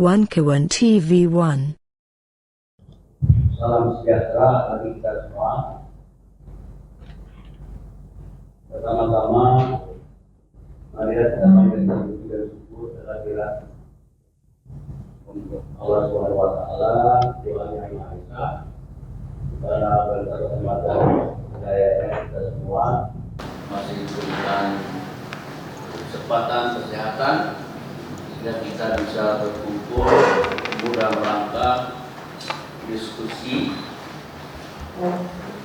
Wankawan TV1. Salam sejahtera bagi kita semua. Pertama-tama, marilah kita panjatkan puji dan syukur kehadiran untuk Allah Subhanahu wa Ta'ala, Tuhan yang Maha Esa, karena berkat rahmat hidayah kita semua masih diberikan kesempatan kesehatan sehingga kita bisa berkumpul dalam rangka diskusi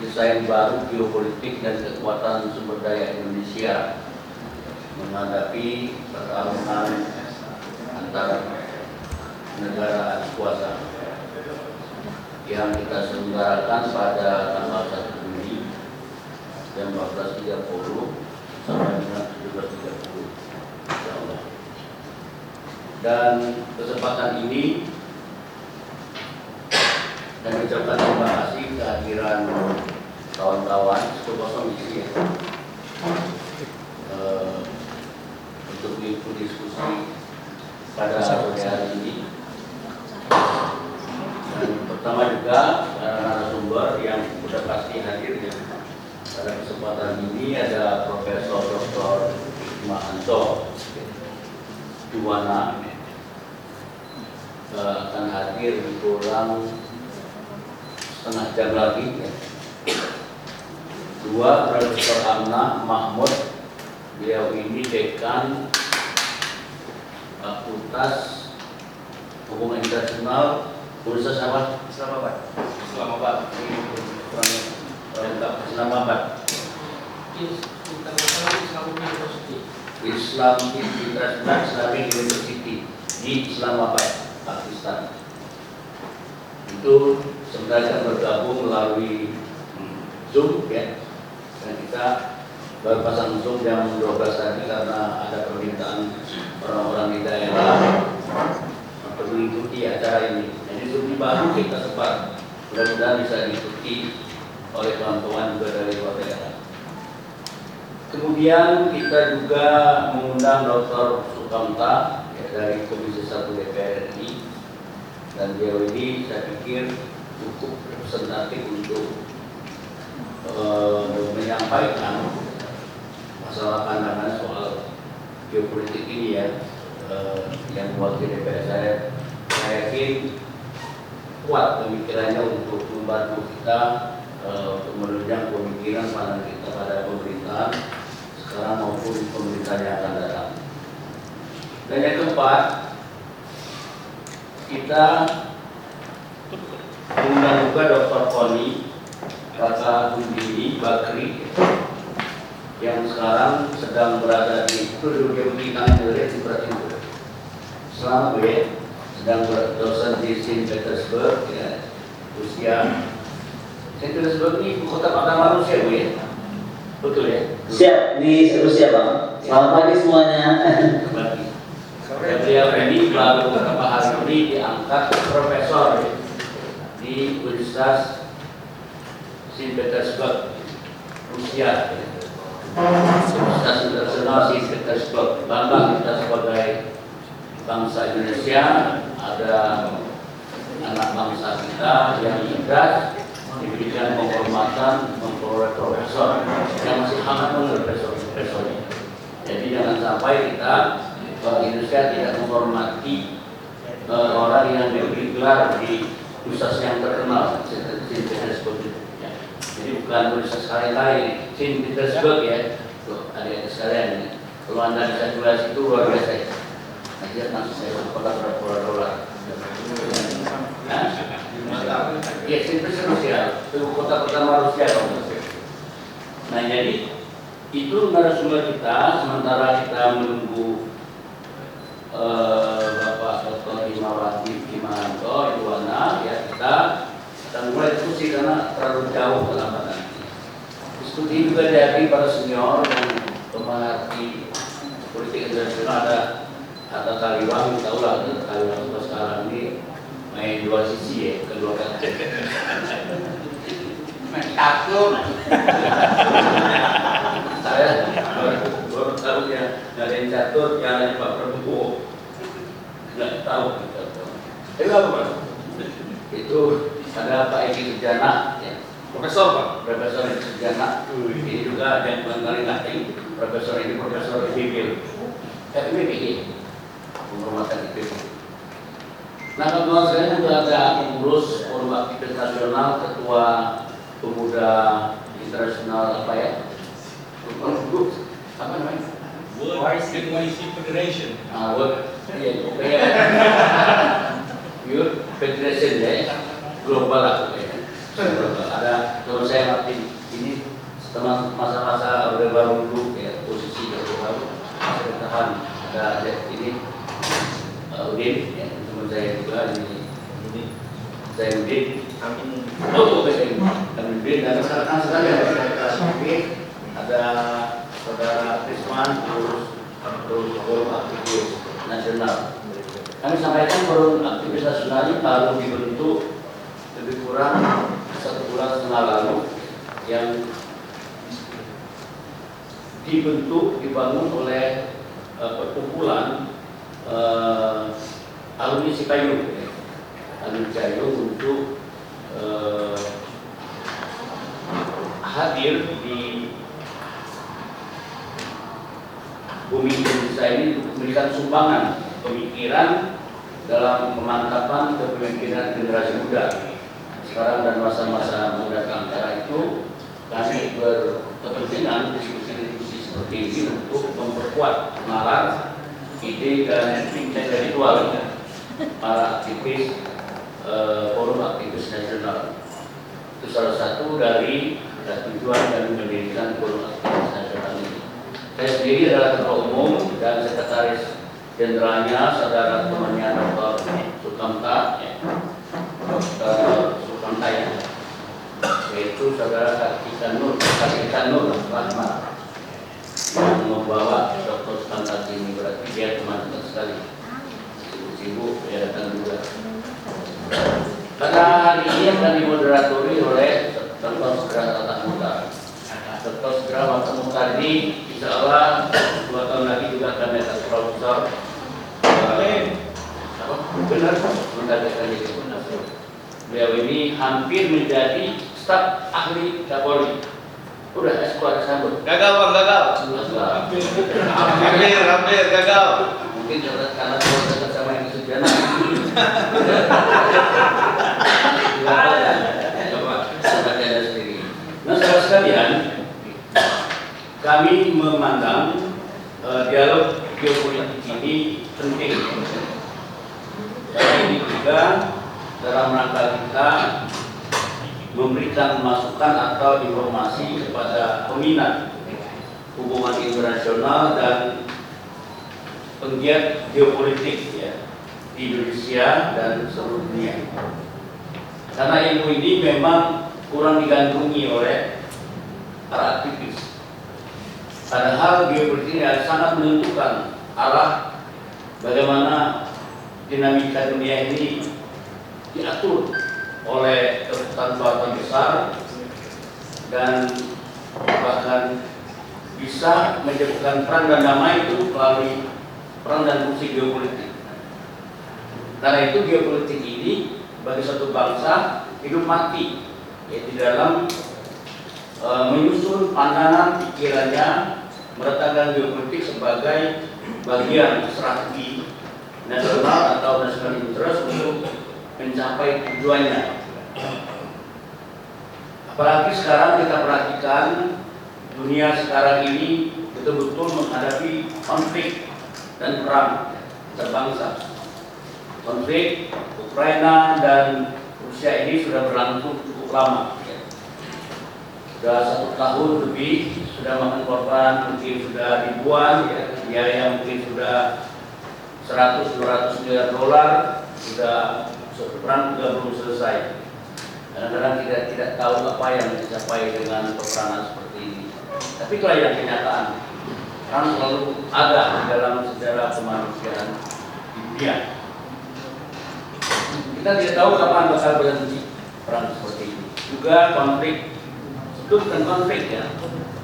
desain baru geopolitik dan kekuatan sumber daya Indonesia menghadapi pertarungan antara negara kuasa yang kita selenggarakan pada tanggal 1 Juni jam 14.30 sampai dengan 17.30 insyaallah. Dan kesempatan ini dan ucapkan terima kasih kehadiran kawan-kawan kosong isi ya, untuk mengikuti diskusi pada sore hari ini. Dan pertama juga narasumber yang sudah pasti hadir ya. Pada kesempatan ini ada Profesor Dr. Hikmahanto Juwana akan hadir kurang setengah jam lagi ya. Dua, Profesor Amna Mahmud, beliau ini dekan Fakultas Hubungan Internasional Universitas apa? Islamabad. Islamabad. Islam International Islamic University di Islamabad, Pakistan. Itu sebenarnya bergabung melalui Zoom ya, dan kita baru pasang Zoom jam 12 tadi karena ada permintaan orang-orang di daerah untuk mengikuti acara ini. Jadi Zoom ini baru kita sebar, mudah-mudahan bisa diikuti oleh kawan-kawan juga dari luar daerah. Kemudian kita juga mengundang Dr. Sukamta ya, dari Komisi 1 DPR RI, dan beliau ini saya pikir cukup representatif untuk menyampaikan masalah pandangan soal geopolitik ini ya, yang mewakili DPR saya yakin kuat pemikirannya untuk membantu kita untuk menunjang pemikiran pandangan kita pada pemerintahan sekarang maupun pemerintahan yang akan datang. Dan yang keempat, kita mengundang juga Dr. Koni Raka Hundini Bakri yang sekarang sedang berada di dunia pendidikan di Brasil. Selama ya, sedang berdosen di Saint Petersburg ya, Rusia. Saint Petersburg ini ibu kota pertama Rusia Bu ya? Betul ya? Siap, di Rusia Bang. Selamat pagi semuanya. Beliau ini baru beberapa hari ini diangkat profesor di Universitas Saint Petersburg, Rusia. Universitas Internasional Saint Petersburg. Bangga kita sebagai bangsa Indonesia, ada anak bangsa kita yang cerdas diberikan penghormatan memperoleh profesor yang masih hangat menurut profesornya. Jadi jangan sampai kita Indonesia tidak menghormati orang yang diberi gelar di universitas yang terkenal, Saint Petersburg. Ya. Jadi bukan universitas lain, Saint Petersburg ya. Tuh, adik-adik sekalian ini. Kalau Anda bisa jelas itu luar biasa ya. Nanti langsung saya sampaikan berapa dolar. Ya, Saint Petersburg Rusia, itu kota pertama Rusia. Nah, jadi itu narasumber kita. Sementara kita menunggu Bapak Dr. Hikmahanto Juwana ya, kita akan mulai diskusi karena terlalu jauh kelambatan. Diskusi juga dari para senior dan pemerhati politik internasional. Ada Taliban, tahu lah Taliban sekarang ini main dua sisi ya, kedua kata. Main catur. Saya baru tahu ya dari catur jalan Pak Prabowo. nggak tahu kita. Itu apa Mas? Itu ada Pak Eki Sujana, ya. Profesor Pak, Profesor Eki Sujana. Ini juga ada yang paling ngerti. Profesor ini Profesor IPB. IPB, penghormatan IPB. Nah, kawan saya juga ada pengurus Forum Aktivis Nasional, Ketua Pemuda Internasional apa ya? Apa namanya? World Activism Federation. Youth Federation ya, global lah pokoknya. Ada kalau saya ngerti ini setelah masa-masa Orde Baru dulu ya, posisi Orde Baru saya bertahan. Ada ini Udin ya, teman saya juga ini saya Udin. Udin dan rekan-rekan sekalian ada Saudara Krisman, terus Forum Aktivis Nasional. Kami sampaikan Forum Aktivis Nasional ini baru dibentuk lebih kurang 1,5 bulan lalu, yang dibangun oleh perkumpulan alumni Cipayung, alumni Cipayung untuk hadir di bumi Indonesia ini untuk memberikan sumbangan pemikiran dalam pemantapan kepemimpinan generasi muda sekarang dan masa-masa mendatang. Karena itu kami berkepentingan diskusi-diskusi seperti ini untuk memperkuat nalar, ide dan intelektual para aktivis Forum Aktivis Nasional. Itu salah satu dari tujuan kami mendirikan Forum Aktivis Nasional ini. Saya sendiri adalah Ketua Umum dan Sekretaris Jenderalnya Saudara temannya Dr. Sukamta, ya, yaitu Saudara Kaki Nur Rahmat yang membawa Dr. Sukamta ini, berarti dia teman-teman sekali, sibuk ya datang juga. Pada hari ini akan dimoderatori oleh Dr. Segera Tatang Muta. Dr. Segera Tatang Muta ini insya Allah 2 tahun lagi juga akan menjadi profesor. Benar, beliau ini hampir menjadi staf ahli Kapolri. Udah eskuadron sambut. Gagal Bang, gagal. Hampir gagal. Mungkin karena dekat sama yang Sujana. Coba ada sendiri. Nah, saudara sekalian, kami memandang dialog geopolitik ini penting. Karena ini juga dalam rangka kita memberikan masukan atau informasi kepada peminat hubungan internasional dan penggiat geopolitik ya, di Indonesia dan seluruh dunia. Karena ilmu ini memang kurang digandrungi oleh para aktivis. Padahal geopolitik sangat menentukan arah bagaimana dinamika dunia ini diatur oleh kekuatan besar dan bahkan bisa menyebabkan perang dan damai itu melalui perang dan fungsi geopolitik. Karena itu geopolitik ini bagi suatu bangsa hidup mati, yaitu dalam menyusun pandangan pikirannya, meletakkan geopolitik sebagai bagian strategi nasional atau national interest untuk mencapai tujuannya. Apalagi sekarang kita perhatikan dunia sekarang ini betul-betul menghadapi konflik dan perang terbangsa. Konflik Ukraina dan Rusia ini sudah berlangsung cukup lama. Sudah 1 tahun lebih, sudah makan korban mungkin sudah ribuan, biaya mungkin sudah 100-200 miliar dolar, sudah perang juga belum selesai. Kadang-kadang tidak tahu apa yang dicapai dengan peperangan seperti ini. Tapi itulah yang kenyataan. Perang selalu ada di dalam sejarah kemanusiaan di dunia. Kita tidak tahu kapan bakal berhenti perang seperti ini. Juga konflik, itu bukan konflik ya.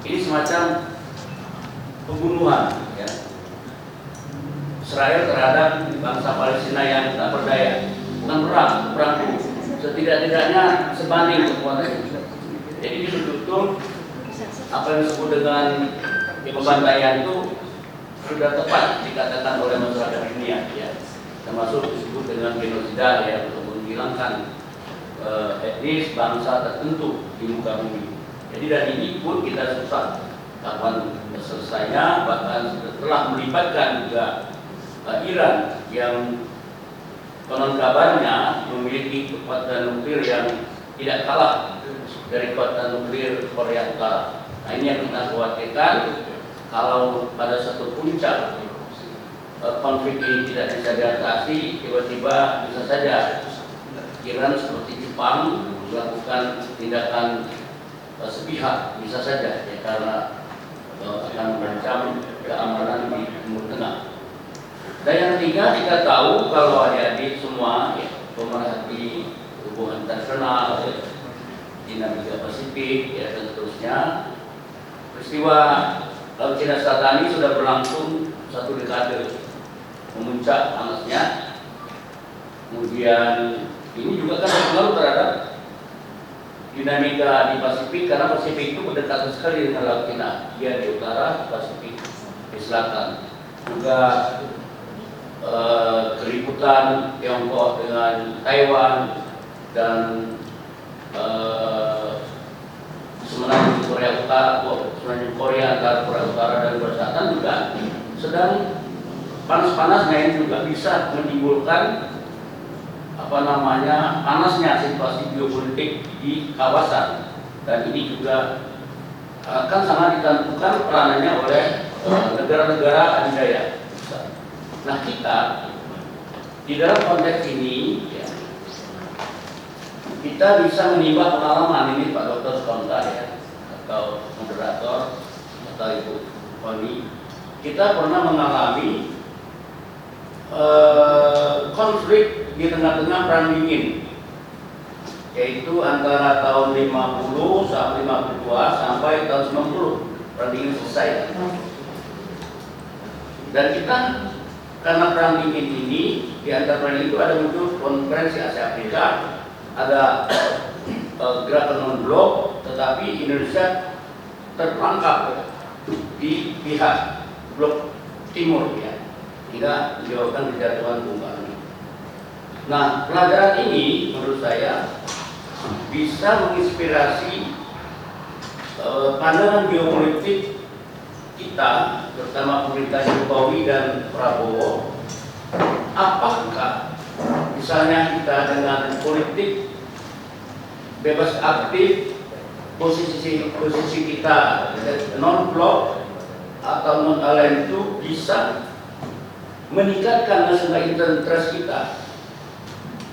Ini semacam pembunuhan ya. Israel terhadap bangsa Palestina yang tak berdaya. Bukan perang setidak-tidaknya sebanding kekuatannya. Jadi betul-betul apa yang disebut dengan pembantaian itu sudah tepat dikatakan oleh masyarakat dunia, ya, termasuk disebut dengan genosida, ya, untuk menghilangkan etnis bangsa tertentu di muka bumi. Jadi dari ini pun kita susah kapan selesainya, bahkan telah melibatkan juga Iran yang konon kabarnya memiliki kekuatan nuklir yang tidak kalah dari kekuatan nuklir Korea Utara. Nah, ini yang kita khawatirkan kalau pada satu puncak konflik ini tidak bisa diatasi, tiba-tiba bisa saja Iran seperti Jepang melakukan tindakan sepihak, bisa saja, ya, karena akan mengancam keamanan di Timur Tengah. Dan yang ketiga, kita tahu kalau adik-adik semua, ya, pemerhati hubungan internasional, ya, dinamika Pasifik, ya, dan seterusnya, peristiwa Laut Cina Selatan ini sudah berlangsung 1 dekade, memuncak panasnya. Kemudian ini juga kan berpengaruh terhadap dinamika di Pasifik, karena Pasifik itu berdekatan sekali dengan Laut Cina. Dia di utara, Pasifik di selatan. Juga keributan Tiongkok dengan Taiwan dan semenanjung Korea Utara, semenanjung Korea antara Korea Utara dan Korea Selatan juga sedang panas-panasnya. Ini juga bisa menimbulkan panasnya situasi geopolitik di kawasan, dan ini juga akan sangat ditentukan peranannya oleh negara-negara adidaya. Nah, kita di dalam konteks ini, ya, kita bisa menimba pengalaman ini, Pak Dr. Skonta, ya, atau moderator, atau Ibu Koni. Kita pernah mengalami konflik di tengah-tengah perang dingin, yaitu antara tahun 50 sampai 52 sampai tahun 90 perang dingin selesai. Dan kita, karena perang dingin ini, di antara perang itu ada muncul konferensi Asia Afrika, ada gerakan non-blok, tetapi Indonesia terperangkap di pihak blok timur, ya, hingga menyebabkan kejatuhan Bung Karno. Nah, pelajaran ini menurut saya bisa menginspirasi pandangan geopolitik kita, terutama pemerintah Jokowi dan Prabowo. Apakah misalnya kita dengan politik bebas aktif, posisi kita non-blok atau non-aligned itu bisa meningkatkan national interest kita,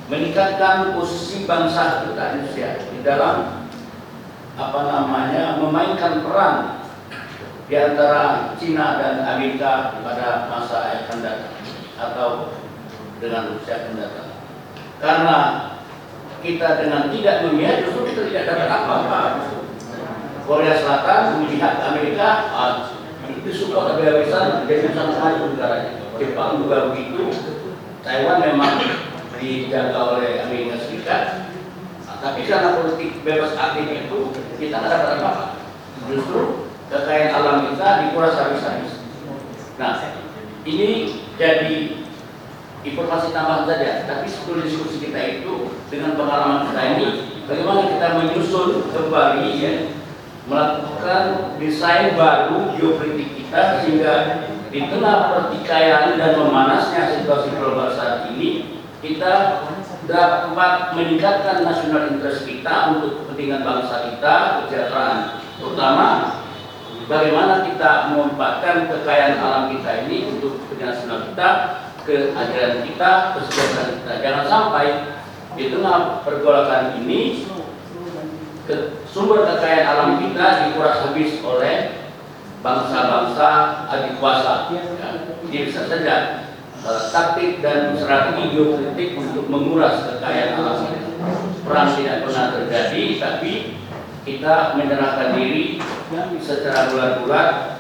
meningkatkan posisi bangsa kita Indonesia di dalam memainkan peran di antara Cina dan Amerika pada masa yang akan datang, atau dengan Rusia akan datang. Karena kita dengan tidak memihak, justru kita tidak dapat apa-apa. Korea Selatan melihat Amerika itu support habis-habisan, jadi sangat maju negaranya. Jepang juga begitu. Taiwan memang dijaga oleh Amerika Serikat, tapi karena politik bebas aktif itu kita tidak dapat apa-apa. Justru kekayaan alam kita dikuras habis-habis. Nah, ini jadi informasi tambahan saja. Tapi sebelum diskusi kita itu dengan pengalaman kita ini, bagaimana kita menyusun kembali, ya, melakukan desain baru geopolitik kita, sehingga di tengah pertikaian dan memanasnya situasi global saat ini, kita dapat meningkatkan national interest kita untuk kepentingan bangsa kita, kesejahteraan, terutama bagaimana kita memanfaatkan kekayaan alam kita ini untuk kepentingan nasional kita, keadilan kita, kesejahteraan kita. Jangan sampai di tengah pergolakan ini sumber kekayaan alam kita dikuras habis oleh bangsa-bangsa adik kuasa. Jadi bisa saja taktik dan strategi geopolitik untuk menguras kekayaan alam kita. Perang tidak pernah terjadi, tapi kita menyerahkan diri secara bulat-bulat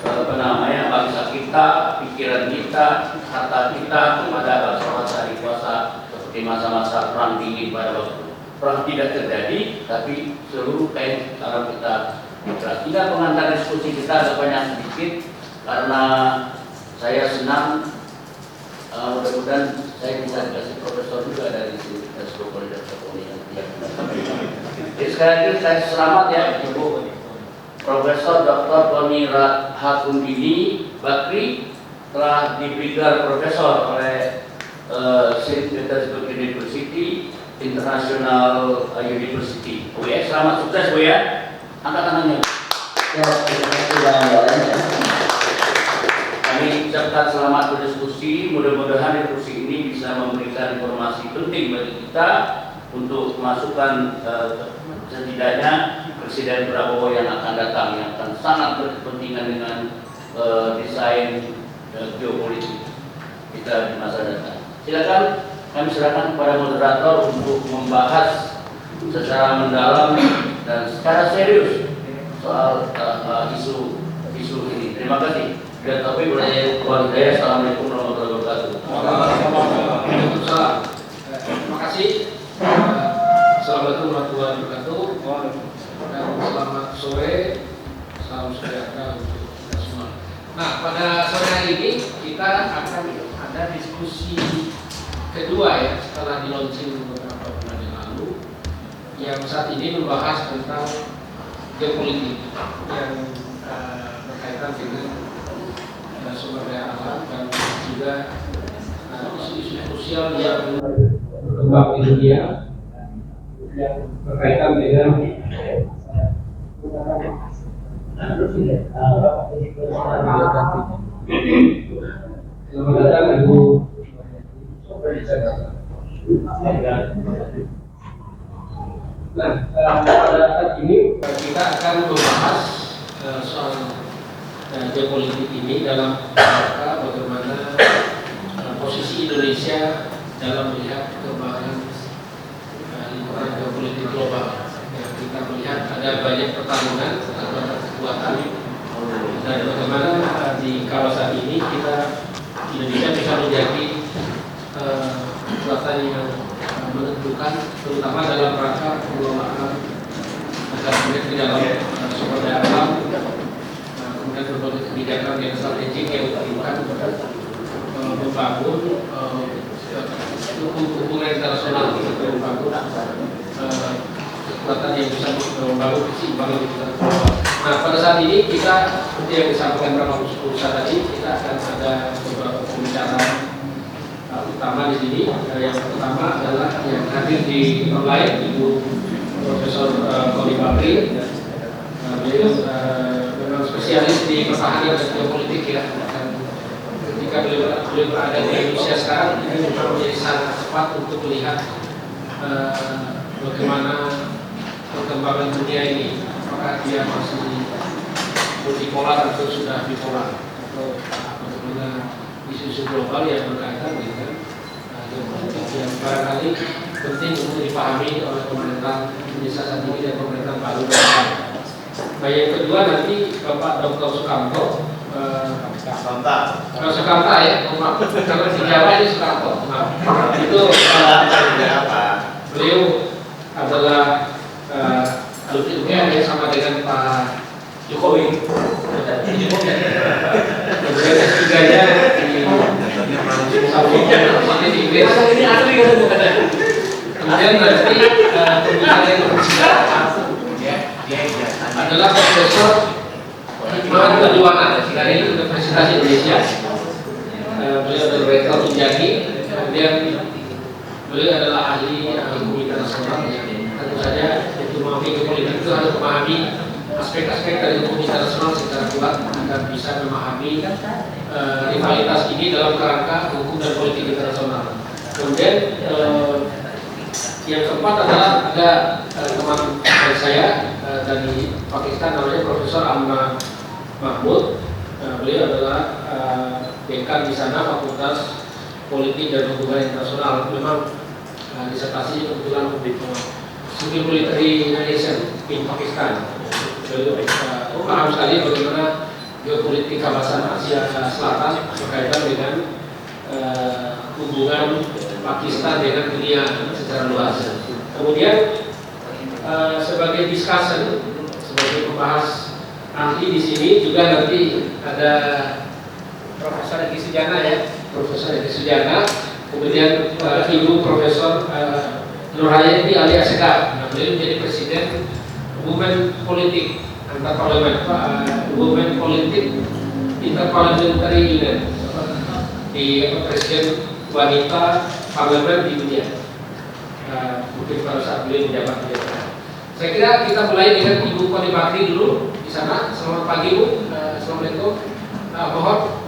bangsa kita, pikiran kita, harta kita kepada bangsa-bangsa di kuasa seperti masa-masa perang dingin pada waktu perang tidak terjadi, tapi seluruh kain sekarang kita ikhlas. Tidak pengantar diskusi kita agak banyak sedikit karena saya senang. Mudah-mudahan saya bisa dikasih profesor juga dari sini kita seluruh koridor yang jadi sekali lagi saya selamat ya Ibu Profesor Dr. Tony Hakundini Bakri telah diberikan profesor oleh St. Petersburg University International University. Bu ya, selamat sukses Bu ya. Angkat tangannya. Ya, terima kasih banyak. Kami ucapkan selamat berdiskusi. Mudah-mudahan diskusi ini bisa memberikan informasi penting bagi kita untuk masukan setidaknya Presiden Prabowo yang akan datang, yang akan sangat berkepentingan dengan desain geopolitik kita di masa datang. Silakan kami serahkan kepada moderator untuk membahas secara mendalam dan secara serius soal isu ini. Terima kasih. Dan tapi boleh Hidayah. Assalamualaikum warahmatullahi wabarakatuh. Waalaikumsalam. Terima kasih. Assalamualaikum warahmatullahi wabarakatuh. Dan selamat sore. Salam sejahtera untuk kita semua. Nah, pada sore hari ini kita akan ada diskusi kedua ya setelah di launching beberapa bulan yang lalu, yang saat ini membahas tentang geopolitik yang berkaitan dengan sumber daya alam dan juga isu-isu sosial yang berkembang di dunia yang berkaitan dengan selamat datang Ibu. Nah, pada saat ini kita akan membahas soal geopolitik ini dalam rangka bagaimana posisi Indonesia dalam melihat perkembangan lingkungan geopolitik global. Kita melihat ada banyak pertarungan antara kekuatan dan bagaimana di kawasan ini Indonesia bisa menjadi kekuatan yang menentukan, terutama dalam rangka pengelolaan agar di dalam sumber daya alam. Kemudian berbagai kebijakan yang strategik yang dilakukan membangun hubungan internasional, membangun kekuatan yang bisa membangun keseimbangan di global. Nah, pada saat ini kita seperti yang disampaikan Bapak Ustaz tadi, kita akan ada beberapa pembicaraan utama di sini. Yang pertama adalah yang hadir di online Ibu Profesor Tony Bakri. Beliau spesialis di pertahanan dan geopolitik ya. Dan ketika beliau berada di Indonesia sekarang, ini memang menjadi sangat cepat untuk melihat bagaimana perkembangan dunia ini. Apakah dia masih multipolar atau sudah bipolar, atau bagaimana isu-isu global yang berkaitan dengan geopolitik yang barangkali penting untuk dipahami oleh pemerintah Indonesia saat ini dan pemerintah baru. Nah, yang kedua nanti Bapak Dr. Sukamto, Sukamta ya, karena di Jawa ini Sukamto. Nah, itu beliau adalah alumni UGM yang sama dengan Pak Jokowi. Kemudian S3-nya di Inggris. Kemudian nanti pembicara yang berbicara adalah Profesor Hikmawan Perjuangan dari Universitas Indonesia. Beliau adalah rektor Unjani. Kemudian beliau adalah ahli hukum internasional yang tentu saja untuk memahami geopolitik itu harus memahami aspek-aspek dari hukum internasional secara kuat agar bisa memahami rivalitas ini dalam kerangka hukum dan politik internasional. Kemudian yang keempat adalah ada teman saya dari Pakistan namanya Profesor Amma Mahmud. Beliau adalah dekan di sana Fakultas Politik dan Hubungan Internasional. Memang disertasi kebetulan Civil Military Relation in Pakistan. Beliau paham sekali bagaimana geopolitik kawasan Asia Selatan berkaitan dengan hubungan Pakistan dengan dunia secara luas. Kemudian sebagai discussion, sebagai pembahas ahli di sini juga nanti ada Profesor Eki Sujana ya, Profesor Eki Sujana, kemudian Ibu Profesor Nurhayati Ali Asghar. Nah, beliau menjadi Presiden Women Politik antar parlemen, Women Politik Interparliamentary Union, di Presiden wanita parlemen di dunia. Mungkin pada saat beliau menjabat. Saya kira kita mulai dengan Ibu Koni Bakri dulu di sana. Selamat pagi Bu. Assalamualaikum.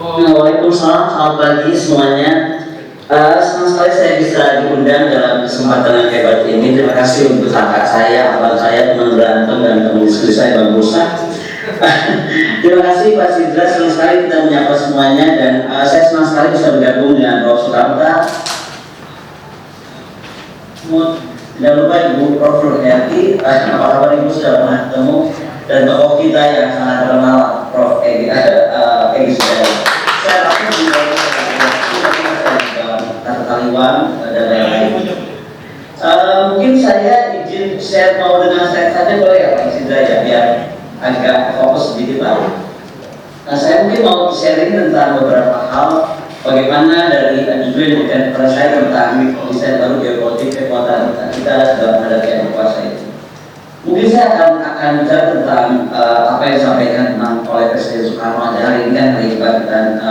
Waalaikumsalam, selamat pagi semuanya. Senang sekali saya bisa diundang dalam kesempatan yang hebat ini. Terima kasih untuk kakak saya, abang saya, teman berantem dan teman diskusi saya, Bang Bursa. Terima kasih Pak Sidra, senang sekali kita menyapa semuanya dan saya senang sekali bisa bergabung dengan Prof. Sukamta. Tidak lupa Ibu Prof. Nurhayati, apa kabar Ibu, sudah pernah ketemu, dan tokoh kita yang sangat terkenal Prof. Eki Sujana. Saya langsung juga Kata Taliban dan lain-lain. Mungkin saya izin share mau dengan saya saja boleh ya Pak Sidra ya, biar agak fokus sedikit lah. Nah, saya mungkin mau sharing tentang beberapa hal bagaimana dari judul dan kepada saya tentang desain baru geopolitik kekuatan kita dalam menghadapi yang berkuasa itu. Mungkin saya akan bicara tentang apa yang disampaikan oleh Presiden Soekarno hari ini kan hari kebangkitan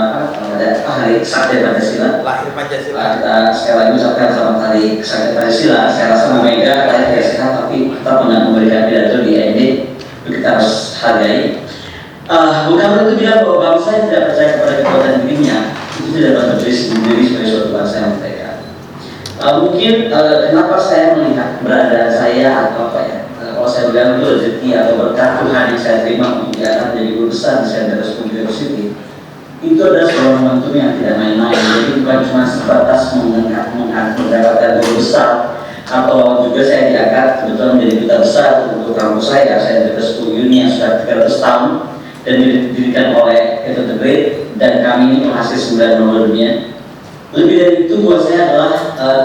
hari Kesaktian Pancasila. Lahir Pancasila. Kita sekali lagi ucapkan selamat hari Kesaktian Pancasila. Saya rasa Bu Mega tidak sehat tapi tetap memberikan pidato di ND. Kita harus hargai. Bukan itu bilang bahwa bangsa yang tidak percaya kepada kekuatan dirinya itu tidak dapat berdiri sendiri sebagai suatu bangsa yang merdeka. Mungkin kenapa saya melihat keberadaan saya atau apa ya? Kalau saya bilang itu rezeki atau berkat Tuhan yang saya terima untuk diangkat menjadi guru besar di Saint Petersburg University, itu adalah sebuah momentum yang tidak main-main. Jadi bukan cuma sebatas mendapatkan guru besar, atau juga saya diangkat kebetulan menjadi duta besar untuk kampus saya, Saint Petersburg Uni yang sudah 300 tahun dan didirikan oleh Peter the Great, dan kami ini penghasil 9 Nobel dunia. Lebih dari itu buat saya adalah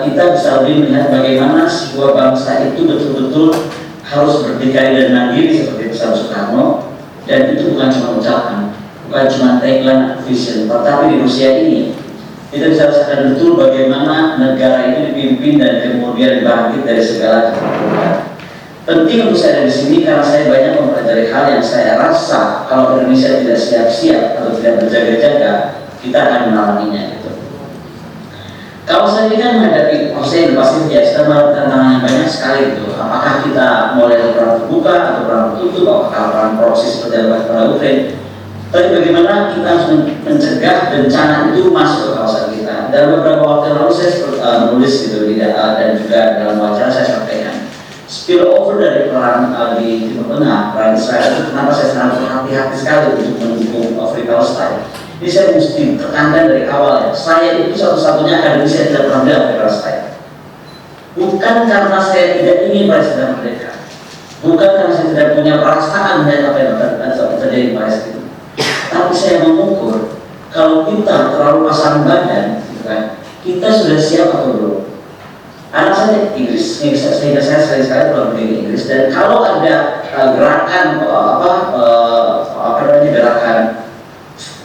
kita bisa lebih melihat bagaimana sebuah bangsa itu betul-betul harus berdikari dan mandiri seperti pesan Soekarno, dan itu bukan cuma ucapan, bukan cuma tagline vision, tetapi di Rusia ini kita bisa rasakan betul bagaimana negara itu dipimpin dan kemudian bangkit dari segala keterpurukan. Penting untuk saya di sini karena saya banyak mempelajari hal yang saya rasa kalau Indonesia tidak siap-siap atau tidak berjaga-jaga, kita akan mengalaminya. Kalau saya kan menghadapi proses pasti biasa tantangan yang banyak sekali itu. Apakah kita mulai dari perang terbuka atau perang tertutup, apakah perang proksi seperti yang pada Ukraina. Tapi bagaimana kita harus mencegah bencana itu masuk ke kawasan kita. Dalam beberapa waktu yang lalu saya menulis gitu dan juga dalam wawancara saya sampaikan spill over dari perang di Timur Tengah, perang Israel itu kenapa saya sangat berhati-hati sekali untuk mendukung Palestina. Ini saya mesti tekankan dari awal ya, saya itu satu-satunya akademisi yang tidak pernah bilang Palestina. Bukan karena saya tidak ingin Palestina merdeka, bukan karena saya tidak punya perasaan melihat apa yang terjadi di Palestina, tapi saya mengukur kalau kita terlalu pasang badan, gitu kan, kita sudah siap atau belum. Anak saya Inggris, sehingga saya sekali-sekali pulang ke Inggris, dan kalau ada gerakan gerakan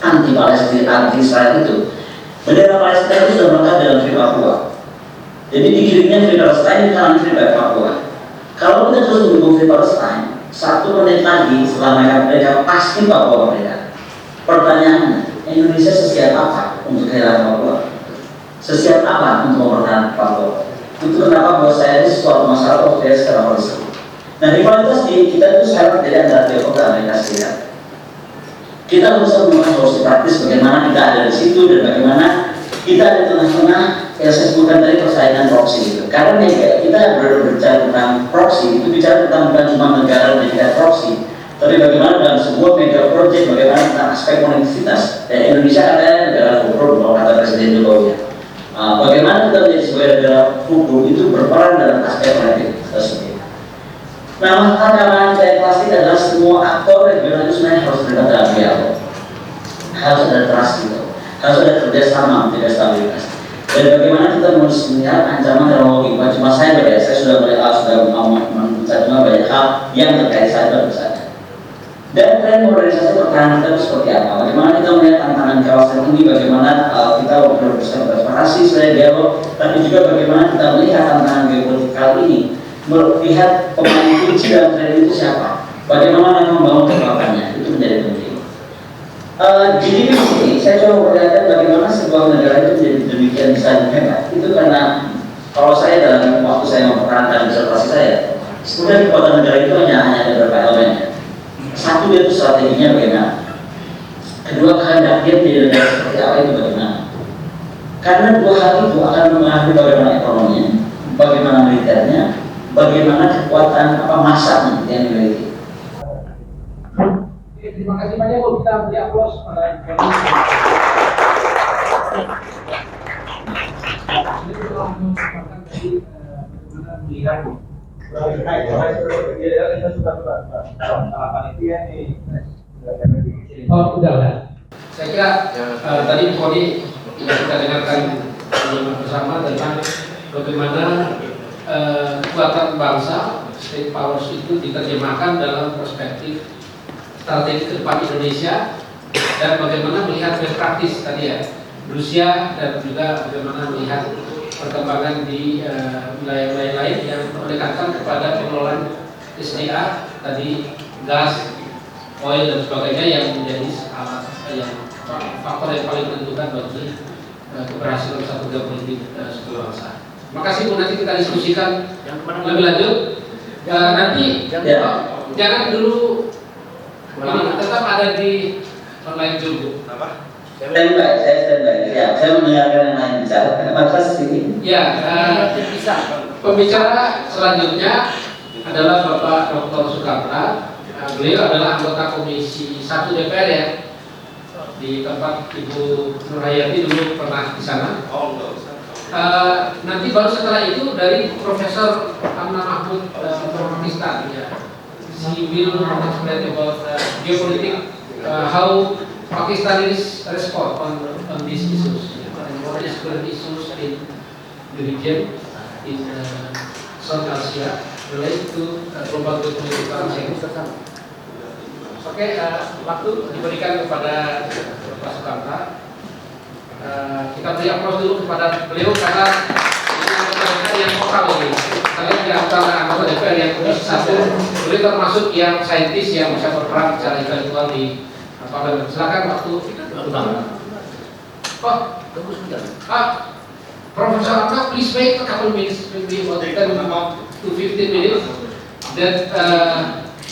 anti Palestina, anti Israel itu, bendera Palestina itu sudah melekat dalam Free Papua. Jadi dikirimnya Free Palestine di kanan Free Papua. Kalau kita terus mendukung Free Palestine, 1 menit lagi setelah mereka pasti Papua mereka. Pertanyaannya, Indonesia sesiap apa untuk kehilangan Papua? Sesiap apa untuk mempertahankan Papua? Itu kenapa buat saya ini sesuatu masalah kalau saya secara holistik. Nah, rivalitas di kita itu sekarang jadi antara Tiongkok dan Amerika Serikat. Kita bisa menemukan solusi praktis bagaimana kita ada di situ dan bagaimana kita ada di tengah-tengah yang saya sebutkan tadi persaingan proksi gitu. Karena kita berbicara tentang proksi itu bicara tentang bukan cuma negara dan proksi, tapi bagaimana dalam sebuah mega project bagaimana tentang aspek konektivitas. Dan Indonesia adalah negara hukum, kalau kata Presiden Jokowi. Bagaimana kita menjadi sebagai negara hukum itu berperan dalam aspek konektivitas tersebut. Nah, maka keamanan dan plastik adalah semua aktor regional itu sebenarnya harus terlibat dalam dialog. harus ada trust gitu, harus ada kerjasama, tidak stabilitas. Dan bagaimana kita harus melihat ancaman teknologi, bukan cuma cyber ya, saya sudah melihat sudah mencatat banyak hal yang terkait cyber misalnya. Dan tren modernisasi pertahanan kita seperti apa? Bagaimana kita melihat tantangan kawasan ini? Bagaimana kita berusaha bereksplorasi sebagai dialog, tapi juga bagaimana kita melihat tantangan geopolitik kali ini? Melihat pemain kunci dalam tren itu siapa? Bagaimana mereka membangun kekuatannya? Itu menjadi penting. GDP ini saya coba perlihatkan bagaimana sebuah negara itu menjadi demikian besar hebat. Itu karena kalau saya dalam waktu saya mempertahankan disertasi saya, sebenarnya kekuatan negara itu hanya ada beberapa elemennya. Satu, itu strateginya bagaimana. Kedua, kehendak dia menjadi negara seperti apa itu bagaimana. Karena dua hal itu akan mempengaruhi bagaimana ekonominya, bagaimana militernya, bagaimana kekuatan masanya yang dimiliki. Terima kasih banyak Bu, kita beri aplaus pada melihat oh udah. Saya kira tadi Kodi yang kita dengarkan bersama tentang bagaimana kekuatan bangsa state powers itu diterjemahkan dalam perspektif strategi ke depan Indonesia dan bagaimana melihat best practice tadi ya Rusia dan juga bagaimana melihat perkembangan di wilayah-wilayah lain yang menekankan kepada pengelolaan SDA tadi gas, oil dan sebagainya yang menjadi faktor yang paling menentukan bagi keberhasilan satu geopolitik sebuah bangsa. Terima kasih Bu, nanti kita diskusikan lebih lanjut. Nanti jangan dulu ini tetap ada di online dulu. Apa? Standby, saya standby. Ya, saya mendengarkan yang lain bicara. Kenapa sih? Ya, pembicara selanjutnya adalah Bapak Dr. Sukamta. Beliau adalah anggota Komisi 1 DPR ya. Di tempat Ibu Nur Hayati dulu pernah di sana. Nanti baru setelah itu dari Profesor Amna Mahmud from Pakistan ya. He will explain about geopolitics, how Pakistan is respond on these issues, and what is current issues in the region, in South Asia, related to global geopolitical change. Oke, waktu diberikan kepada Pak Sukamta. Kita beri aplaus dulu kepada beliau karena ini yang vokal ini. Kalian di antara anggota DPR yang Komisi 1, beliau termasuk yang saintis yang bisa berperan secara intelektual di parlemen. Silakan waktu. Oh, tunggu sebentar. Profesor Amna, please wait a couple minutes, maybe about 10 to 15 minutes. That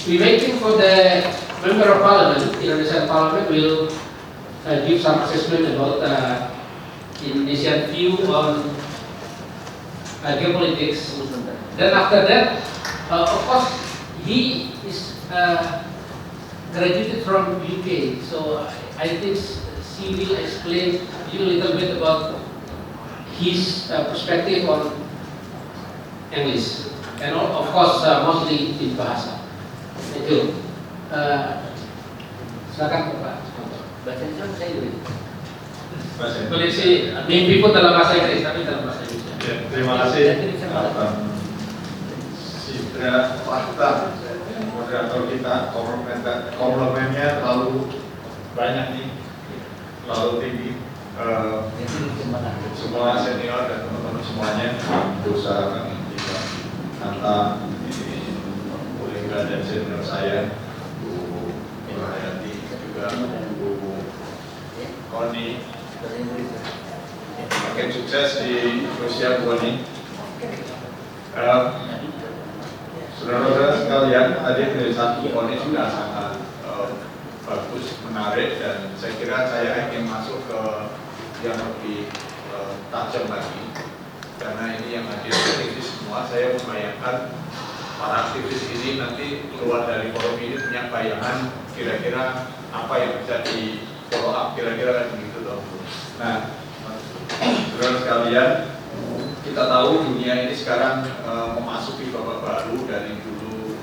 we waiting for the member of parliament, Indonesian Parliament will give some assessment about Indonesian view on geopolitics. Then after that, of course, he is graduated from UK, so I think he will explain you a little bit about his perspective on English, and of course mostly in bahasa. Thank you. Silakan Pak. Bahasa Indonesia saya dulu. Tulis mimpi pun dalam bahasa Inggris, tapi dalam bahasa Indonesia. Ya, terima kasih. Sidra Fakta moderator kita, komplemennya terlalu banyak nih, terlalu tinggi. Semua senior dan teman-teman semuanya berusaha kita Anta, kolega dan senior saya, Bu Hayati, juga Bu Koni. Makin sukses di Rusia, Bu Koni. Saudara-saudara sekalian, tadi penjelasan Bu Koni sudah sangat bagus, menarik, dan saya kira saya ingin masuk ke yang lebih tajam lagi, karena ini yang hadir aktivis semua. Saya membayangkan para aktivis ini nanti keluar dari forum ini punya bayangan kira-kira apa yang bisa di follow up, kira-kira begitu dong. Nah, saudara sekalian, kita tahu dunia ini sekarang memasuki babak baru. Dari dulu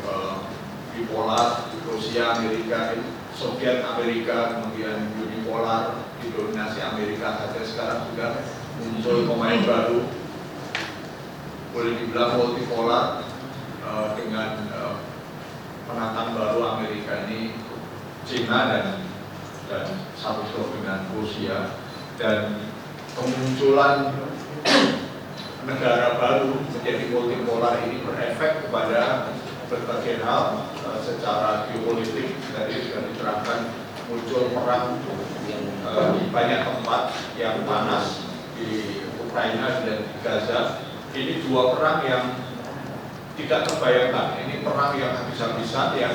bipolar, Rusia, Amerika, Soviet Amerika, kemudian unipolar didominasi Amerika saja, sekarang sudah muncul pemain baru, boleh dibilang multipolar dengan penantang baru Amerika ini Cina dan satu dengan Rusia, dan kemunculan negara baru menjadi multipolar ini berefek kepada berbagai hal secara geopolitik. Tadi sudah diterangkan muncul perang di banyak tempat yang panas di Ukraina dan di Gaza. Ini dua perang yang tidak terbayangkan. Ini perang yang habis-habisan, yang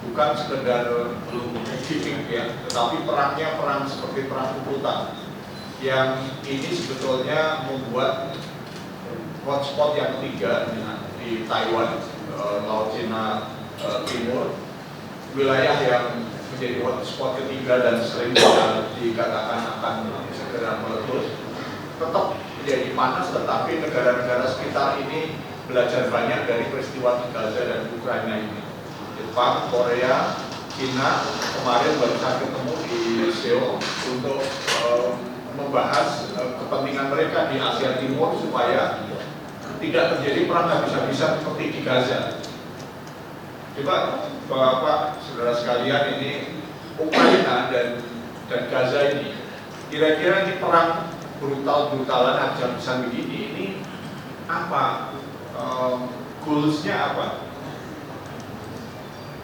bukan sekedar gimmick ya, tetapi perangnya perang seperti perang ukutan. Yang ini sebetulnya membuat hotspot yang ketiga di Taiwan, Laut Cina Timur, wilayah yang menjadi hotspot ketiga dan sering dikatakan akan segera meletus, tetap menjadi panas, tetapi negara-negara sekitar ini belajar banyak dari peristiwa di Gaza dan Ukraina ini. Jepang, Korea, Cina kemarin baru saja ketemu di Seoul untuk membahas kepentingan mereka di Asia Timur supaya tidak terjadi perang habis-habisan seperti di Gaza. Coba Bapak, saudara sekalian, ini Ukraina dan Gaza ini, kira-kira ini perang brutal-brutalan habis-habisan begini, ini apa? Goalsnya apa?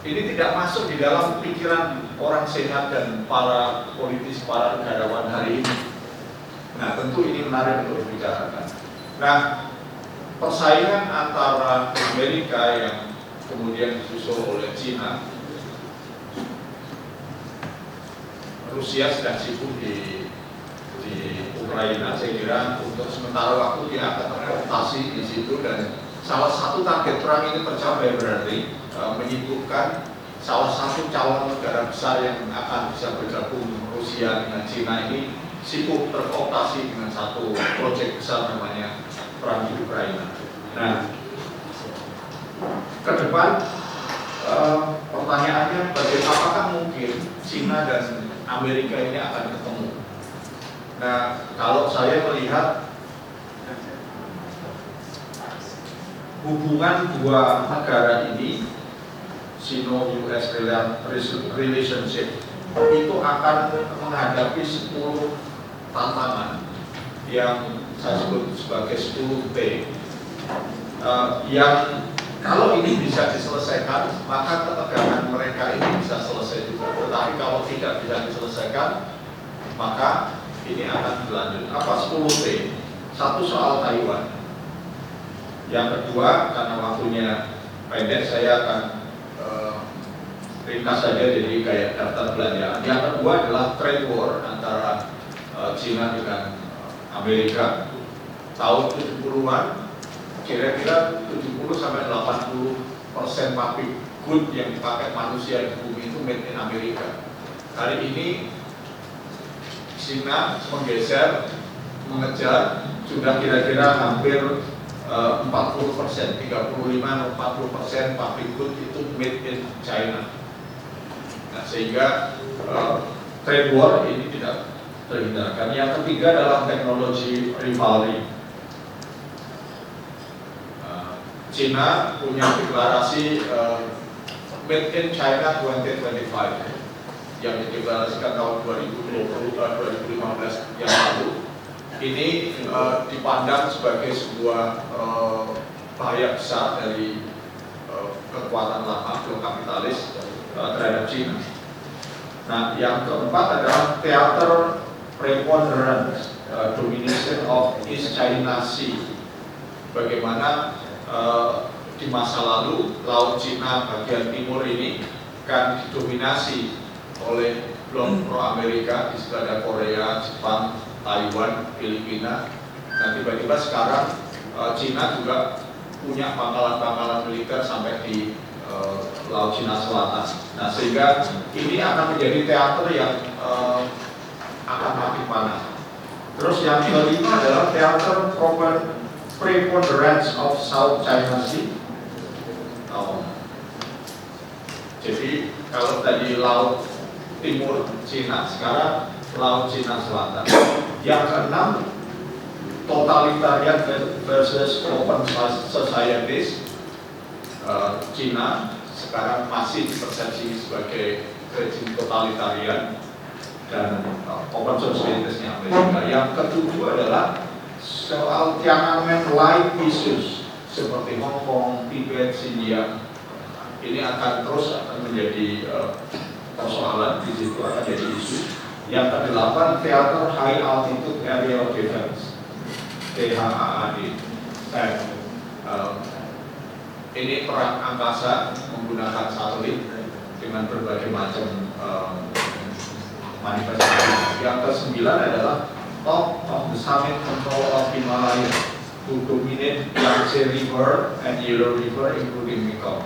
Ini tidak masuk di dalam pikiran orang sehat dan para politis, para negarawan hari ini. Nah, tentu ini menarik untuk dibicarakan. Nah, persaingan antara Amerika yang kemudian disusul oleh Cina, Rusia sedang sibuk di Ukraina. Saya kira untuk sementara waktu dia akan beroperasi di situ, dan salah satu target perang ini tercapai berarti menyibukkan salah satu calon negara besar yang akan bisa bergabung, Rusia dengan Cina ini sibuk terkooptasi dengan satu proyek besar namanya perang di Ukraina. Nah, ke depan pertanyaannya apakah mungkin Cina dan Amerika ini akan ketemu? Nah, kalau saya melihat hubungan dua negara ini, Sino-US relationship, itu akan menghadapi 10 tantangan yang saya sebut sebagai 10 T, yang kalau ini bisa diselesaikan, maka ketegangan mereka ini bisa selesai juga. Tetapi kalau tidak bisa diselesaikan, maka ini akan berlanjut. Apa 10 T? Satu, soal Taiwan. Yang kedua, karena waktunya pendek, saya akan ringkas saja jadi kayak daftar belanjaan. Yang kedua adalah trade war antara Cina dengan Amerika. Tahun 70-an, kira-kira 70-80% pabrik good yang dipakai manusia di bumi itu made in Amerika. Hari ini Cina menggeser, mengejar, sudah kira-kira hampir 40%, 35-40% pabrik good itu made in China. Nah, sehingga trade war ini tidak terhindarkan. Yang ketiga dalam teknologi rivalry. Cina punya deklarasi Made in China 2025 yang dideklarasikan tahun 2015 yang lalu. Ini dipandang sebagai sebuah bahaya besar dari kekuatan lama kapitalis terhadap Cina. Nah, yang keempat adalah theater preponderance, domination of East China Sea. Bagaimana di masa lalu Laut Cina bagian timur ini kan didominasi oleh blok pro-Amerika, di sebelah ada Korea, Jepang, Taiwan, Filipina. Nah, tiba-tiba sekarang Cina juga punya pangkalan-pangkalan militer sampai di Laut Cina Selatan. Nah, sehingga ini akan menjadi teater yang akan makin panas. Terus yang kelima adalah teater preponderance of South China Sea. Jadi kalau tadi laut Timur Cina, sekarang Laut Cina Selatan. Yang keenam, totalitarian versus open societies. Cina sekarang masih dipersepsi sebagai rejim totalitarian dan open societies-nya Amerika. Yang ketujuh adalah soal Tiananmen-like issues seperti Hong Kong, Tibet, Xinjiang. Ini akan terus menjadi persoalan, di situ akan jadi isu. Yang kedelapan, Theater High Altitude Aerial Defense, THAAD. Ini perang angkasa menggunakan satelit dengan berbagai macam manifestasi. Yang kesembilan adalah Top of the Summit Control of Himalaya to dominate Yangtze River and Yellow River including Mekong.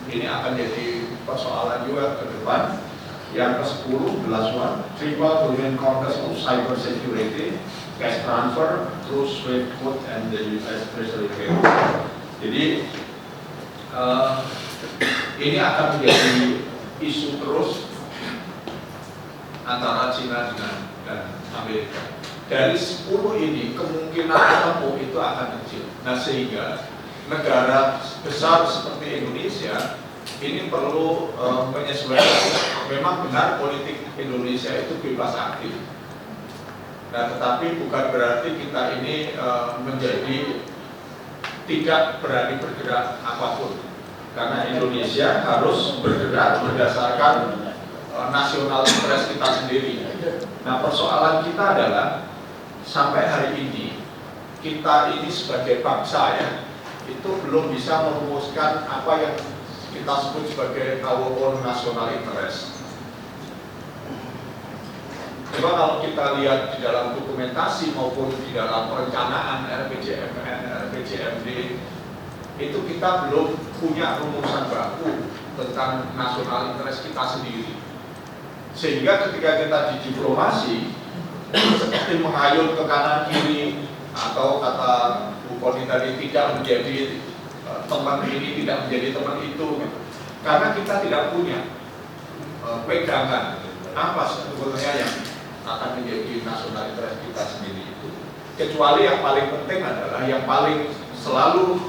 Ini akan jadi persoalan juga ke depan. Yang ke-10, the last one, Triple Domain Congress of Cyber Security, Cash Transfer through Swift Code and the US Treasury Bill. Jadi ini akan menjadi isu terus antara Cina dan Amerika. Dari 10 ini kemungkinan ketemu itu akan kecil. Nah sehingga negara besar seperti Indonesia ini perlu menyesuaikan. Memang benar politik Indonesia itu bebas aktif. Nah tetapi bukan berarti kita ini menjadi tidak berani bergerak apapun. Karena Indonesia harus bergerak berdasarkan nasional interest kita sendiri. Nah persoalan kita adalah sampai hari ini kita ini sebagai bangsa ya itu belum bisa merumuskan apa yang kita sebut sebagai our own national interest. Coba kalau kita lihat di dalam dokumentasi maupun di dalam perencanaan RPJMN, RPJMD itu kita belum punya rumusan baku tentang nasional interest kita sendiri. Sehingga ketika kita di diplomasi seperti menghayul ke kanan kiri atau kata Bu Koni tadi tidak menjadi teman ini, tidak menjadi teman itu gitu. Karena kita tidak punya pegangan apa sebetulnya yang akan menjadi nasional interest kita sendiri itu. Kecuali yang paling penting adalah yang paling selalu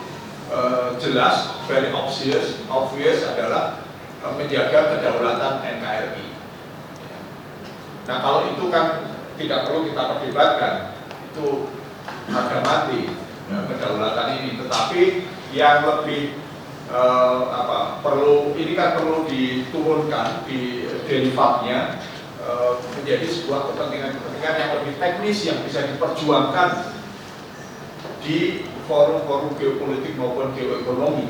jelas, very obvious adalah menjaga kedaulatan NKRI. Nah kalau itu kan tidak perlu kita perdebatkan, itu harga mati kedaulatan ini. Tetapi yang lebih perlu ini kan perlu diturunkan di derivatnya menjadi sebuah kepentingan yang lebih teknis yang bisa diperjuangkan di forum-forum geopolitik maupun geoekonomi.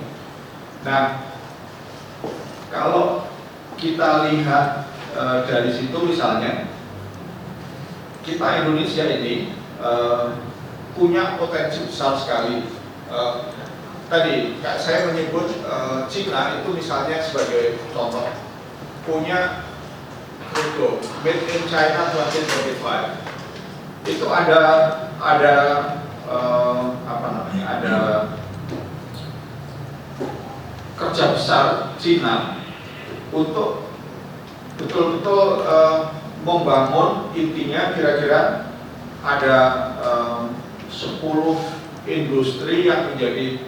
Nah, kalau kita lihat dari situ misalnya, kita Indonesia ini punya potensi besar sekali. Tadi saya menyebut Cina itu misalnya sebagai contoh punya logo Made in China 2025. Itu ada kerja besar Cina untuk betul-betul membangun, intinya kira-kira ada 10 industri yang menjadi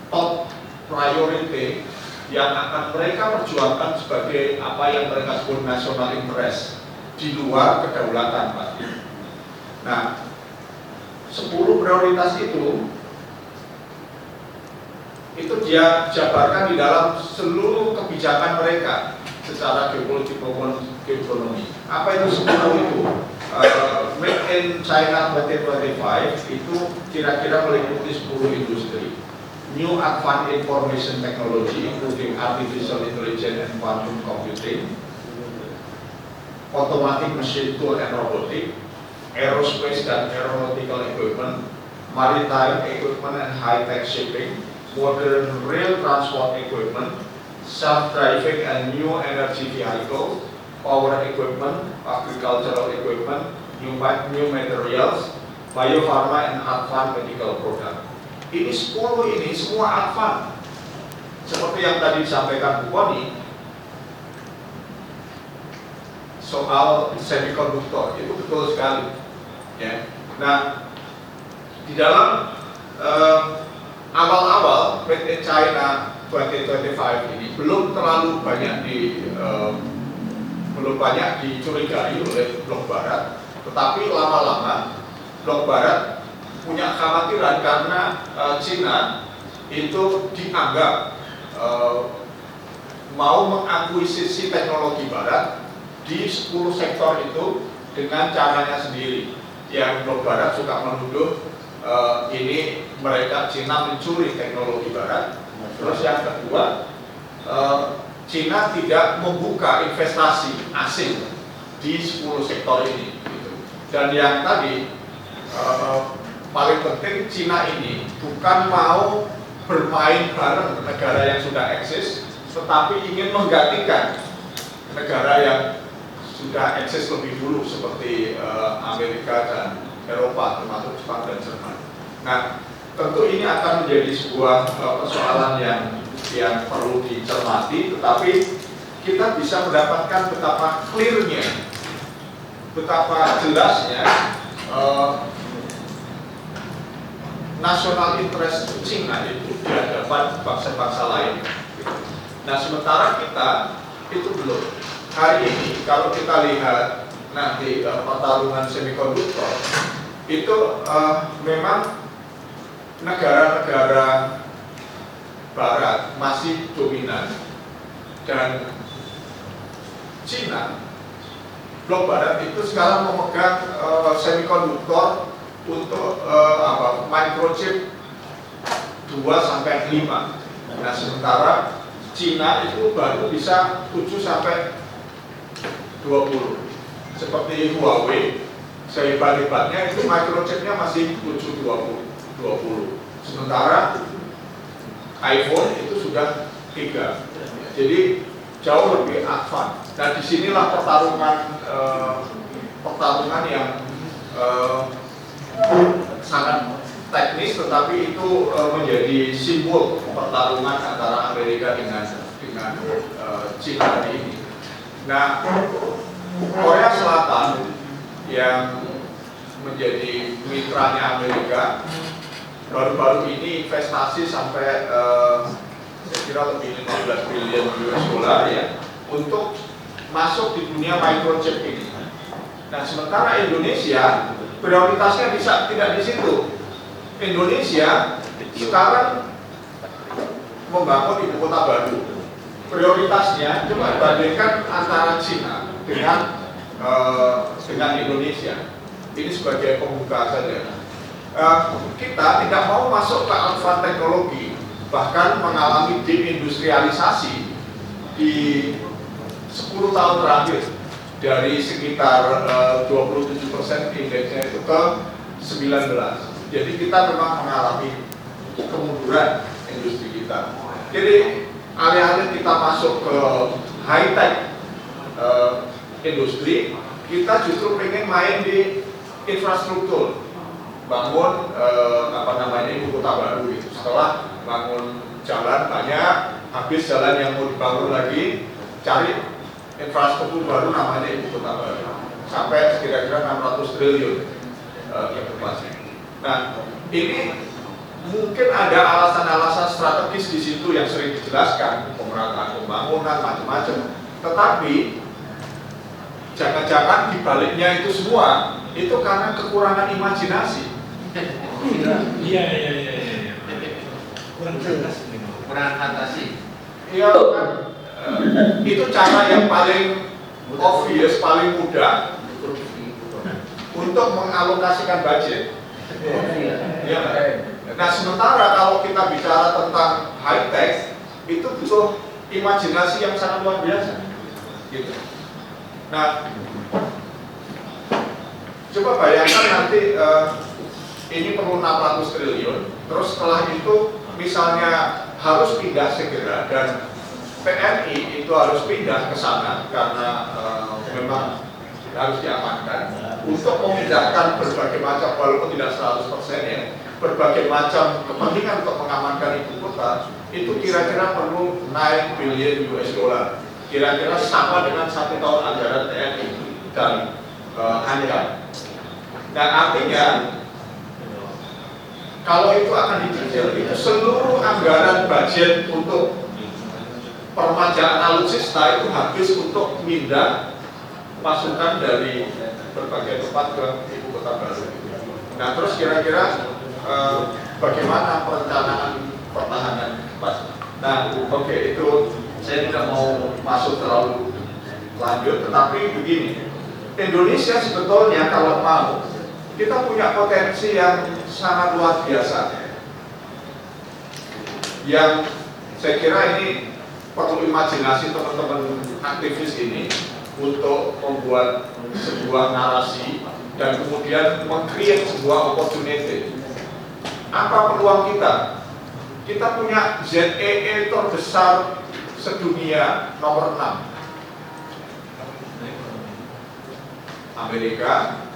top priority yang akan mereka perjuangkan sebagai apa yang mereka sebut national interest di luar kedaulatan pasti. Nah, 10 prioritas itu dia jabarkan di dalam seluruh kebijakan mereka secara geopolitik maupun geoekonomi. Apa itu 10 itu? Made in China 2025 itu kira-kira meliputi 10 industri. New Advanced Information Technology including Artificial Intelligence and Quantum Computing, Automatic Machine Tool and Robotic, Aerospace dan Aeronautical Equipment, Maritime Equipment and High-Tech Shipping, Modern Rail Transport Equipment, Self-Driving and New Energy Vehicles, Power Equipment, Agricultural Equipment, New Materials, Biopharma and Advanced Medical Product. Ini 10 ini semua advance. Seperti yang tadi disampaikan Bu Koni, soal semikonduktor itu betul sekali. Ya. Nah, di dalam awal-awal PT China 2025 ini belum terlalu banyak dicurigai oleh blok barat, tetapi lama-lama blok barat punya kekhawatiran karena China itu dianggap mau mengakuisisi teknologi barat di 10 sektor itu dengan caranya sendiri. Yang blok barat suka menuduh ini mereka China mencuri teknologi barat. Terus yang kedua, China tidak membuka investasi asing di 10 sektor ini. Gitu. Dan yang tadi paling penting, China ini bukan mau bermain bareng negara yang sudah eksis, tetapi ingin menggantikan negara yang sudah eksis lebih dulu seperti Amerika dan Eropa, termasuk Jepang dan Jerman. Nah, tentu ini akan menjadi sebuah persoalan yang perlu dicermati, tetapi kita bisa mendapatkan betapa clear-nya, betapa jelasnya national interest China itu di hadapan bangsa-bangsa lain. Nah, sementara kita itu belum. Hari ini kalau kita lihat nanti pertarungan semikonduktor itu memang negara-negara barat masih dominan, dan China, blok barat itu sekarang memegang semikonduktor untuk microchip 2-5. Nah, sementara China itu baru bisa 7-20. Seperti Huawei, sehebat-hebatnya itu microchipnya masih 7-20. Sementara iPhone itu sudah 3. Jadi jauh lebih advance. Nah, disinilah pertarungan yang sangat teknis, tetapi itu menjadi simbol pertarungan antara Amerika dengan China ini. Nah, Korea Selatan yang menjadi mitranya Amerika baru-baru ini investasi sampai saya kira lebih 15 billion US dollar ya untuk masuk di dunia microchip ini. Nah, sementara Indonesia prioritasnya tidak di situ. Indonesia sekarang membangun ibu kota baru. Prioritasnya coba bandingkan antara China dengan Indonesia. Ini sebagai pembuka saja. Kita tidak mau masuk ke advance teknologi, bahkan mengalami deindustrialisasi di 10 tahun terakhir. Dari sekitar 27% indeksnya itu ke 19. Jadi kita memang mengalami kemunduran industri kita. Jadi alih-alih kita masuk ke high-tech industri, kita justru pengen main di infrastruktur, bangun ibu kota baru gitu. Setelah bangun jalan banyak, habis jalan yang mau dibangun lagi, cari infrastruktur baru namanya ibu kota baru, sampai kira-kira 600 triliun investasi. Nah, ini mungkin ada alasan-alasan strategis di situ yang sering dijelaskan, pemerataan pembangunan macam-macam. Tetapi jangan-jangan dibaliknya itu semua itu karena kekurangan imajinasi. Iya. Kurang fantasi. Iya kan? Itu cara yang paling obvious, paling mudah untuk mengalokasikan budget. Ya, nah, sementara kalau kita bicara tentang high tech, itu butuh imajinasi yang sangat luar biasa. Gitu. Nah, coba bayangkan nanti ini perlu 600 triliun, terus setelah itu misalnya harus pindah segera dan PNI itu harus pindah ke sana karena memang harus diamankan untuk memindahkan berbagai macam, walaupun tidak 100% ya, berbagai macam kepentingan untuk mengamankan ibu kota, itu kira-kira perlu 9 billion US dollar. kira-kira sama dengan 1 tahun anggaran TNI dan ANKA. Dan artinya kalau itu akan dicicil, itu seluruh anggaran budget untuk permajaan alutsista itu habis untuk pindah pasukan dari berbagai tempat ke ibu kota baru. Nah, terus kira-kira bagaimana perencanaan pertahanan, Pak? Nah, oke, itu saya tidak mau masuk terlalu lanjut, tetapi begini, Indonesia sebetulnya kalau mau, kita punya potensi yang sangat luar biasa, yang saya kira ini perlu imajinasi teman-teman aktivis ini untuk membuat sebuah narasi dan kemudian meng-create sebuah opportunity. Apa peluang kita? Kita punya ZEE terbesar sedunia nomor 6. Amerika,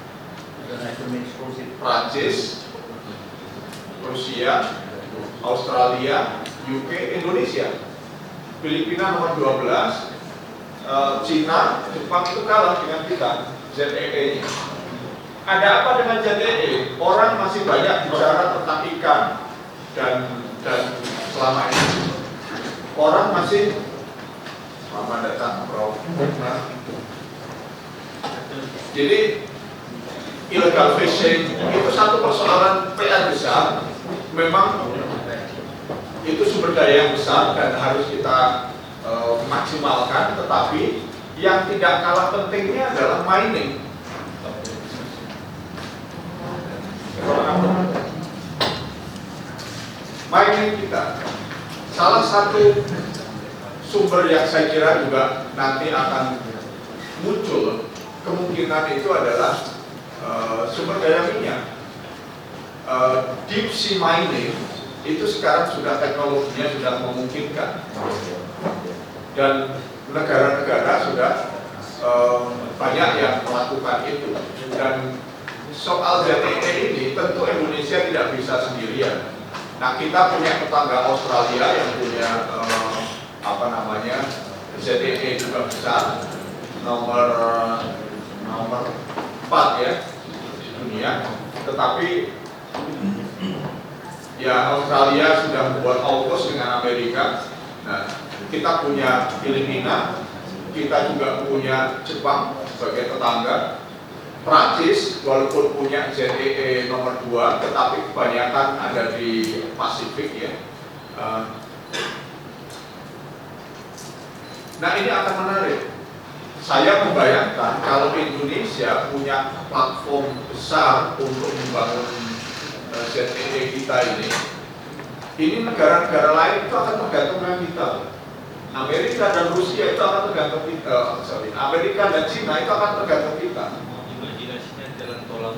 Prancis, Rusia, Australia, UK, Indonesia. Filipina nomor 12, Cina, Jepang itu kalah dengan kita, ZEE-nya. Ada apa dengan ZEE? Orang masih banyak bicara tentang ikan dan selama ini orang masih selamat datang, Bro. Jadi illegal fishing itu satu persoalan PR besar. Memang itu sumber daya yang besar dan harus kita maksimalkan. Tetapi yang tidak kalah pentingnya adalah mining. Mining kita salah satu sumber yang saya kira juga nanti akan muncul kemungkinan itu adalah sumber daya minyak. Deep sea mining itu sekarang sudah teknologinya sudah memungkinkan dan negara-negara sudah banyak yang melakukan itu. Dan soal ZEE ini tentu Indonesia tidak bisa sendirian. Nah, kita punya tetangga Australia yang punya ZEE juga besar, nomor 4 ya di dunia. Tetapi ya Australia sudah membuat AUKUS dengan Amerika. Nah, kita punya Filipina, kita juga punya Jepang sebagai tetangga. Prancis walaupun punya ZEE nomor 2, tetapi kebanyakan ada di Pasifik ya. Nah, ini akan menarik. Saya membayangkan kalau Indonesia punya platform besar untuk membangun ZEE kita ini negara-negara lain itu akan tergantung dengan kita. Amerika dan Rusia itu akan tergantung kita. Amerika dan Cina itu akan tergantung kita. Imajinasinya jalan tol.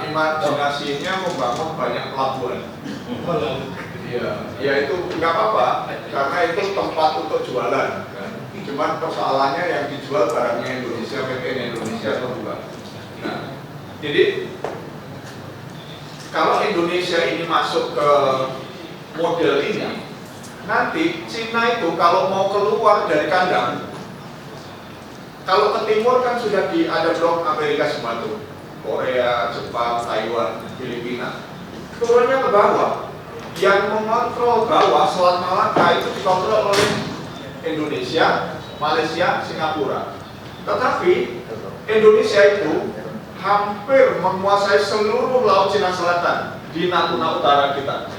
Imajinasinya membangun banyak pelabuhan. Ya itu nggak apa-apa, karena itu tempat untuk jualan. Kan? Cuman persoalannya yang dijual barangnya Indonesia, made in Indonesia atau bukan. Nah, jadi kalau Indonesia ini masuk ke model ini, nanti Cina itu kalau mau keluar dari kandang, kalau ke timur kan sudah ada blok Amerika semua tuh, Korea, Jepang, Taiwan, Filipina. Turunnya ke bawah, yang mengontrol bawah Selat Malaka itu dikontrol oleh Indonesia, Malaysia, Singapura. Tetapi Indonesia itu hampir menguasai seluruh Laut Cina Selatan di Natuna Utara kita.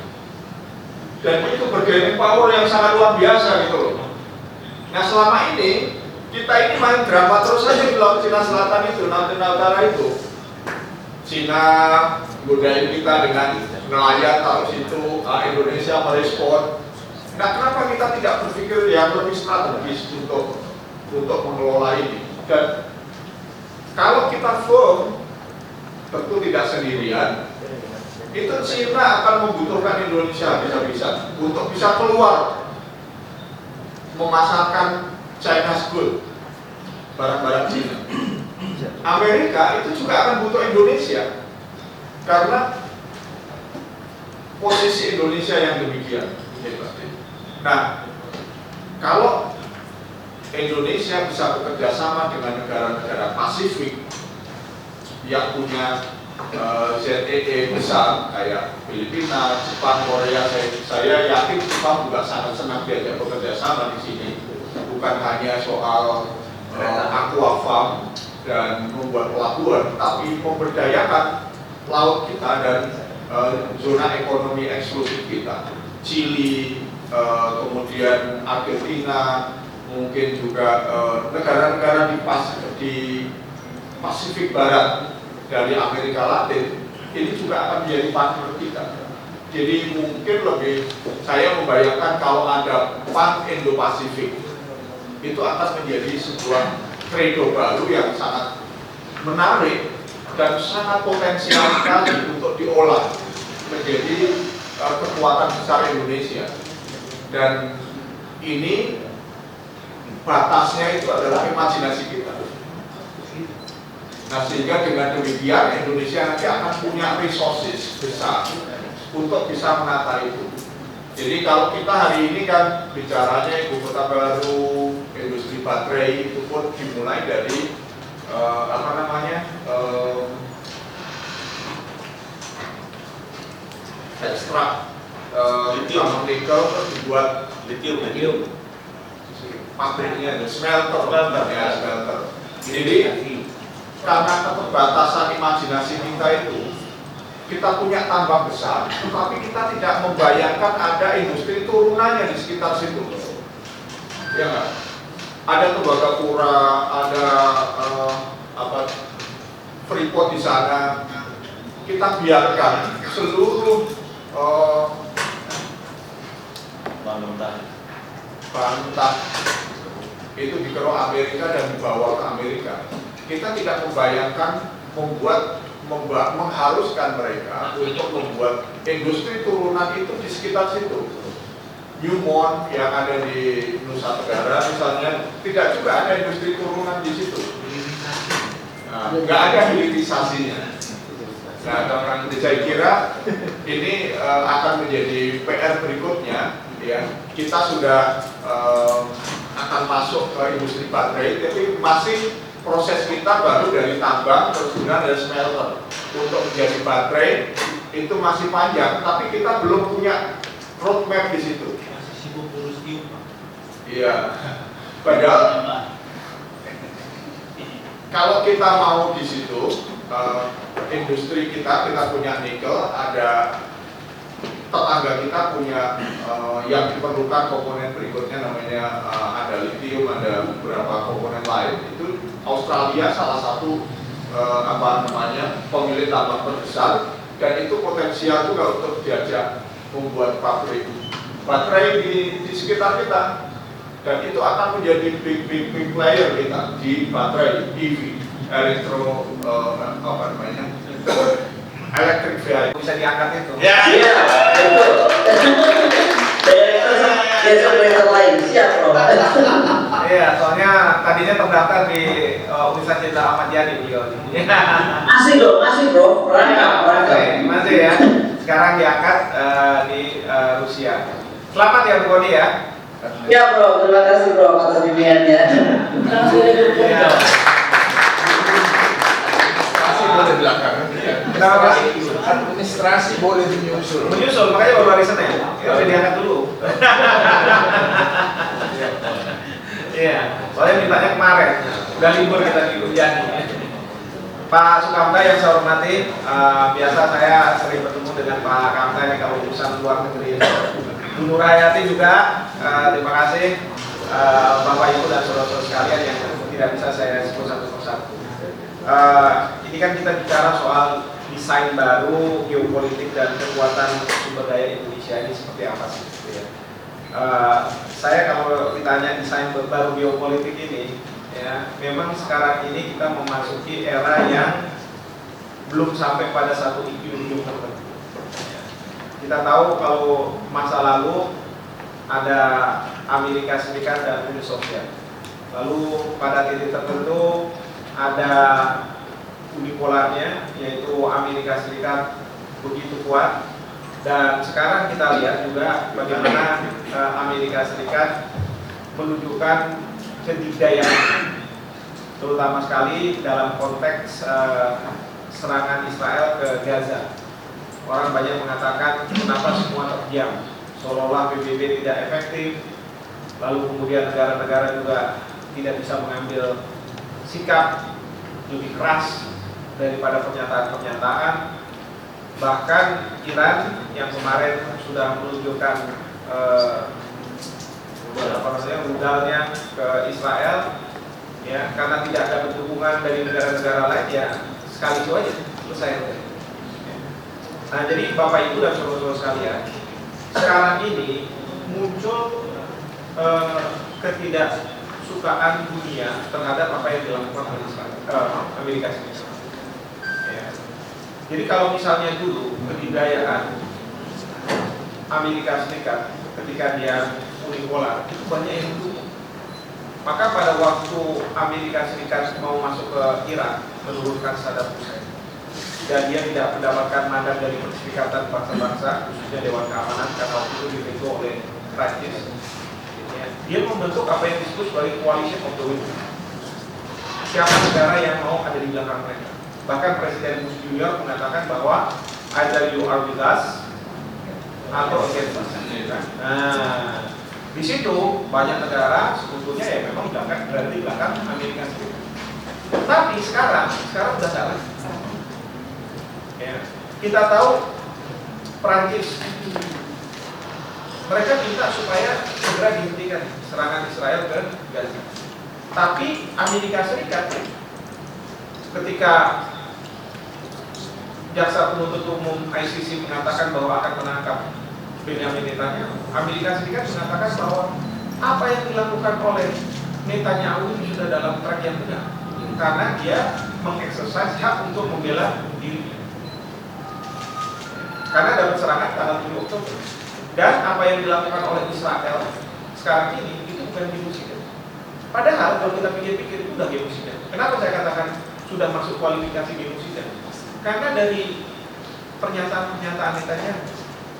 Dan itu bargaining power yang sangat luar biasa gitu loh. Nah, selama ini kita ini main drama terus saja di Laut Cina Selatan itu, Natuna Utara itu. Cina godain kita dengan nelayan taruh situ, Indonesia merespon. Nah, kenapa kita tidak berpikir yang lebih strategis untuk mengelola ini? Dan kalau kita firm, tentu tidak sendirian, itu Cina akan membutuhkan Indonesia bisa-bisa untuk bisa keluar memasarkan China's good, barang-barang Cina. Amerika itu juga akan butuh Indonesia karena posisi Indonesia yang demikian. Nah, kalau Indonesia bisa bekerja sama dengan negara-negara Pasifik yang punya ZEE besar kayak Filipina, Jepang, Korea. Saya yakin Jepang juga sangat senang diajak bekerja sama di sini. Bukan hanya soal aqua farm dan membuat pelabuhan, tapi memberdayakan laut kita dan zona ekonomi eksklusif kita. Chili, kemudian Argentina, mungkin juga negara-negara di Pasifik Barat dari Amerika Latin, ini juga akan menjadi partner kita. Jadi mungkin saya membayangkan kalau ada PAN Indo-Pasifik, itu akan menjadi sebuah kredo baru yang sangat menarik dan sangat potensial sekali untuk diolah menjadi kekuatan besar Indonesia. Dan ini batasnya itu adalah imajinasi kita. Nah, sehingga dengan demikian Indonesia nanti akan punya resources besar untuk bisa menata itu. Jadi kalau kita hari ini kan bicaranya ibu kota baru, industri baterai, itu pun dimulai dari ekstrak sama nikel terus dibuat lithium. Pabriknya itu smelter. Jadi karena keterbatasan imajinasi kita itu, kita punya tambang besar, tetapi kita tidak membayangkan ada industri turunannya di sekitar situ. Ya nggak? Ada Tembagapura, ada Freeport di sana. Kita biarkan seluruh bahan mentah itu dikerok Amerika dan dibawa ke Amerika. Kita tidak membayangkan mengharuskan mereka untuk membuat industri turunan itu di sekitar situ. Newmont yang ada di Nusa Tenggara misalnya, tidak juga ada industri turunan di situ. Nggak ada hilirisasinya. Nah, saya kira ini akan menjadi PR berikutnya. Ya, kita sudah akan masuk ke industri baterai, tapi masih proses kita baru dari tambang, terus kemudian dari smelter. Untuk menjadi baterai itu masih panjang, tapi kita belum punya roadmap di situ. Masih sibuk urus tiup, Pak. Iya. Padahal kalau kita mau di situ, industri kita punya nikel, ada tetangga kita punya yang diperlukan komponen berikutnya namanya ada lithium, ada beberapa komponen lain. Itu Australia salah satu pemilik tambang terbesar, dan itu potensial juga untuk diajak membuat pabrik baterai di sekitar kita, dan itu akan menjadi big player kita di baterai EV, electric vehicle. Bisa diangkat itu. Ya, Iya, betul. Direktur lain siap, Bro. Iya, soalnya tadinya terdaftar di Universitas Jenderal Ahmad Yani beliau. Masih bro, Masih ya. Sekarang diangkat di Rusia. Selamat ya Bu Koni ya. Ya bro, terima kasih bro atas bimbingannya. Iya. boleh belakangan. Kenapa? Administrasi boleh menyusul. Menyusul, makanya baru hari Senin. Ya udah diangkat dulu. Iya, soalnya mintanya kemarin. Udah libur kita di ujian. Pak Sukamta yang saya hormati, biasa saya sering bertemu dengan Pak Kamta yang kalau urusan luar negeri. Bu Nurhayati juga, terima kasih Bapak Ibu dan saudara-saudara sekalian yang tidak bisa saya sebut satu persatu. Ini kan kita bicara soal desain baru geopolitik dan kekuatan sumber daya Indonesia ini seperti apa sih? Gitu ya. Saya kalau ditanya desain baru geopolitik ini, ya memang sekarang ini kita memasuki era yang belum sampai pada satu ujung tertentu. Kita tahu kalau masa lalu ada Amerika Serikat dan Uni Soviet. Lalu pada titik tertentu ada unipolarnya, yaitu Amerika Serikat begitu kuat. Dan sekarang kita lihat juga bagaimana Amerika Serikat menunjukkan kedikdayaan, terutama sekali dalam konteks serangan Israel ke Gaza. Orang banyak mengatakan kenapa semua terdiam, seolah-olah PBB tidak efektif, lalu kemudian negara-negara juga tidak bisa mengambil sikap lebih keras daripada pernyataan-pernyataan. Bahkan Iran yang kemarin sudah menunjukkan rudalnya ke Israel, ya, karena tidak ada dukungan dari negara-negara lain, ya sekali itu aja selesai. Nah, jadi Bapak Ibu dan saudara-saudara sekalian, sekarang ini muncul ketidaksukaan dunia terhadap apa yang dilakukan oleh Amerika Serikat. Ya. Jadi kalau misalnya dulu kedikdayaan Amerika Serikat ketika dia unipolar itu banyak yang mendukung. Maka pada waktu Amerika Serikat mau masuk ke Irak menurunkan Saddam Hussein dan dia tidak mendapatkan mandat dari Perserikatan Bangsa-Bangsa, khususnya Dewan Keamanan, karena waktu itu diveto oleh Prancis, dia membentuk apa yang disebut sebagai coalition of the willing. Siapa negara yang mau ada di belakang mereka? Bahkan Presiden Bush Junior mengatakan bahwa either you are with us atau against us. Nah, di situ banyak negara sebetulnya ya memang berada di belakang Amerika Serikat. Tapi sekarang udah salah. Ya, kita tahu Prancis, mereka minta supaya segera dihentikan serangan Israel ke Gaza. Tapi Amerika Serikat ketika jaksa penuntut umum ICC mengatakan bahwa akan menangkap Benjamin Netanyahu, Amerika Serikat mengatakan bahwa apa yang dilakukan oleh Netanyahu ini sudah dalam track yang benar, karena dia mengeksersis hak untuk membela diri. Karena dapat serangan tanggal 7 Oktober. Dan apa yang dilakukan oleh Israel sekarang ini itu bukan genosida. Padahal kalau kita pikir-pikir itu sudah genosida. Kenapa saya katakan sudah masuk kualifikasi genosida? Karena dari pernyataan-pernyataan Netanyahu,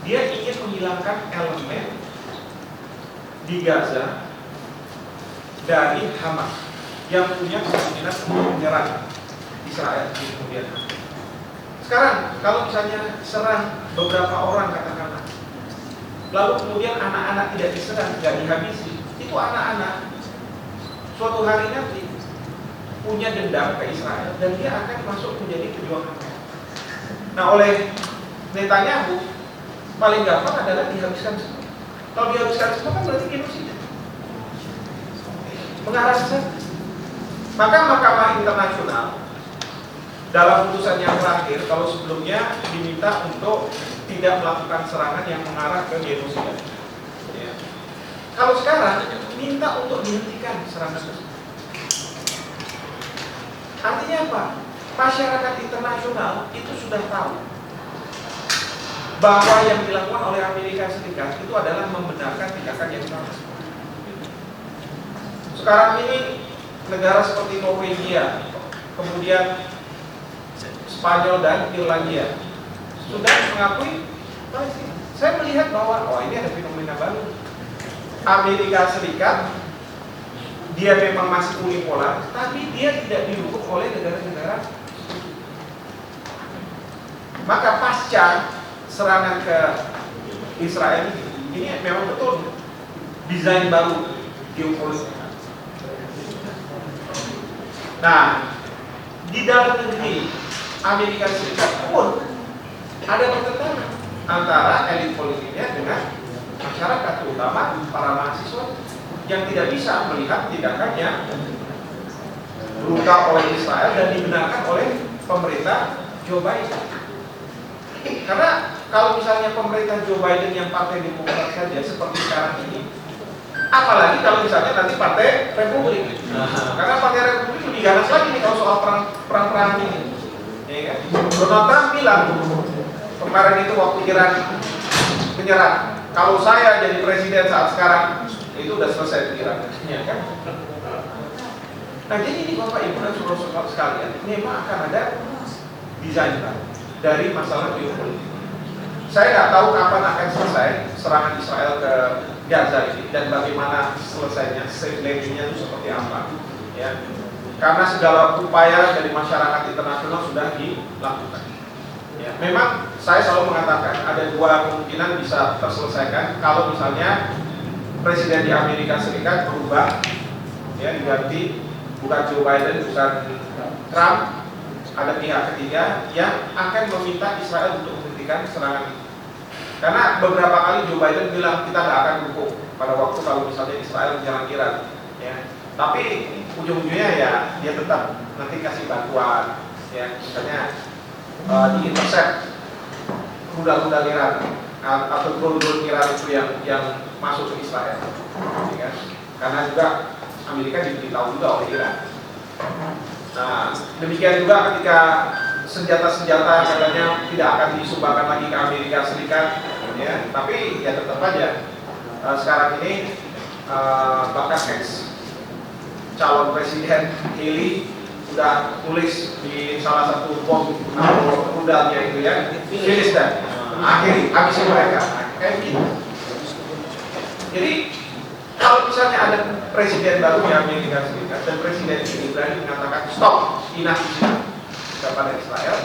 dia ingin menghilangkan elemen di Gaza dari Hamas yang punya kemungkinan untuk menyerang Israel di kemudian hari. Sekarang kalau misalnya serang beberapa orang katakanlah, lalu kemudian anak-anak tidak diserang, tidak dihabisi, itu anak-anak suatu hari nanti punya dendam ke Israel dan dia akan masuk menjadi pejuang mereka. Nah, oleh Netanyahu paling gampang adalah dihabiskan semua. Kalau dihabiskan semua kan berarti genosida, mengarah ke sana. Maka Mahkamah Internasional dalam putusan yang terakhir, kalau sebelumnya diminta untuk tidak melakukan serangan yang mengarah ke genosida, ya. Kalau sekarang minta untuk dihentikan serangan tersebut. Artinya apa? Masyarakat internasional itu sudah tahu bahwa yang dilakukan oleh Amerika Serikat itu adalah membenarkan tindakan yang sama. Sekarang ini negara seperti Norwegia, kemudian Spanyol dan Irlandia sudah mengakui Palestina. Saya melihat bahwa ini ada fenomena baru. Amerika Serikat dia memang masih unipolar, tapi dia tidak didukung oleh negara-negara. Maka pasca serangan ke Israel ini memang betul desain baru geopolitik. Nah, di dalam negeri Amerika Serikat pun ada pertentangan antara elit politiknya dengan masyarakat, terutama para mahasiswa yang tidak bisa melihat tindakannya brutal oleh Israel dan dibenarkan oleh pemerintah Joe Biden. Karena kalau misalnya pemerintah Joe Biden yang partai Demokrat saja seperti sekarang ini, apalagi kalau misalnya nanti partai Republik. Karena partai Republik lebih ganas lagi nih kalau soal perang-perang ini. Ya kan? Donald Trump bilang kemarin itu waktu Iran menyerang, kalau saya jadi presiden saat sekarang itu udah selesai Iran, ya kan? Nah, jadi ini Bapak Ibu dan saudara-saudara sekalian, memang akan ada desain dari masalah geopolitik. saya nggak tahu kapan akan selesai serangan Israel ke Gaza ini dan bagaimana selesainya, safe landing-nya itu seperti apa, ya. Karena segala upaya dari masyarakat internasional sudah dilakukan. Ya, memang saya selalu mengatakan ada dua kemungkinan bisa terselesaikan kalau misalnya Presiden di Amerika Serikat berubah, ya, diganti bukan Joe Biden, bukan Trump, ada pihak ketiga yang akan meminta Israel untuk menghentikan serangan itu. Karena beberapa kali Joe Biden bilang kita nggak akan dukung pada waktu kalau misalnya Israel menyerang Iran, ya. Tapi ujung-ujungnya ya dia tetap nanti kasih bantuan, ya, misalnya diintercept rudal-rudal Iran atau drone-drone Iran itu yang masuk ke Israel, ya. Karena juga Amerika diberitahu juga oleh Iran. Nah, demikian juga ketika senjata-senjata katanya tidak akan disumbangkan lagi ke Amerika Serikat, ya, tapi ya tetap aja sekarang ini bahkan calon presiden Haley sudah tulis di salah satu bom rudalnya itu, ya, finish dan akhiri, habisi mereka, kayak gitu. Jadi kalau misalnya ada presiden baru di Amerika Serikat dan presiden ini berani mengatakan stop, enough kepada Israel,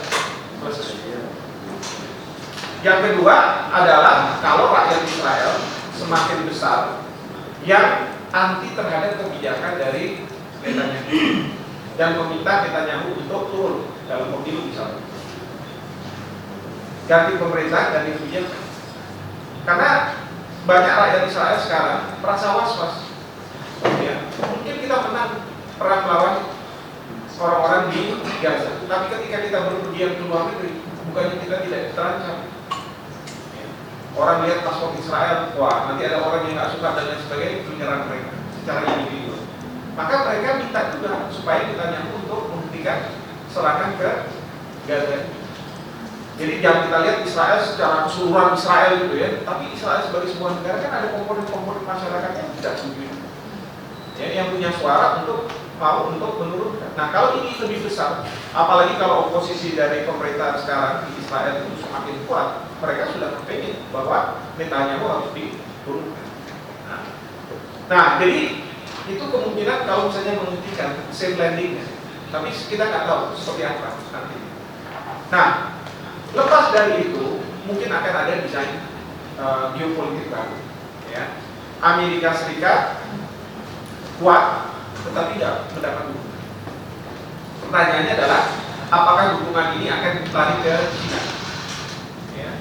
selesai. Yang kedua adalah kalau rakyat Israel semakin besar yang anti terhadap kebijakan dari Netanyahu dan meminta Netanyahu untuk turun dalam pemilu misalnya, ganti pemerintah, ganti kebijakan. Karena banyak rakyat Israel sekarang merasa was-was, ya. Mungkin kita menang perang melawan orang-orang di Gaza, tapi ketika kita berpergian ke luar negeri, bukannya kita tidak terancam. Orang lihat paspor Israel, wah nanti ada orang yang nggak suka dan lain sebagainya, menyerang mereka secara individu. Maka mereka minta juga supaya kita nyambung untuk menghentikan serangan ke Gaza. Jadi jangan kita lihat Israel secara keseluruhan Israel gitu, ya, tapi Israel sebagai sebuah negara kan ada komponen-komponen masyarakatnya yang tidak setuju, ya, yang punya suara untuk mau untuk menurunkan. Nah, kalau ini lebih besar, apalagi kalau oposisi dari pemerintah sekarang di Israel itu semakin kuat, mereka sudah berpikir bahwa Netanyahu harus diturunkan. Nah, jadi itu kemungkinan kalau misalnya menghentikan safe landing-nya, tapi kita nggak tahu seperti apa nanti. Nah, lepas dari itu, mungkin akan ada desain geopolitik baru, ya. Amerika Serikat kuat, tetapi tidak mendapat dukungan. Pertanyaannya adalah, apakah dukungan ini akan lari ke China? Ya.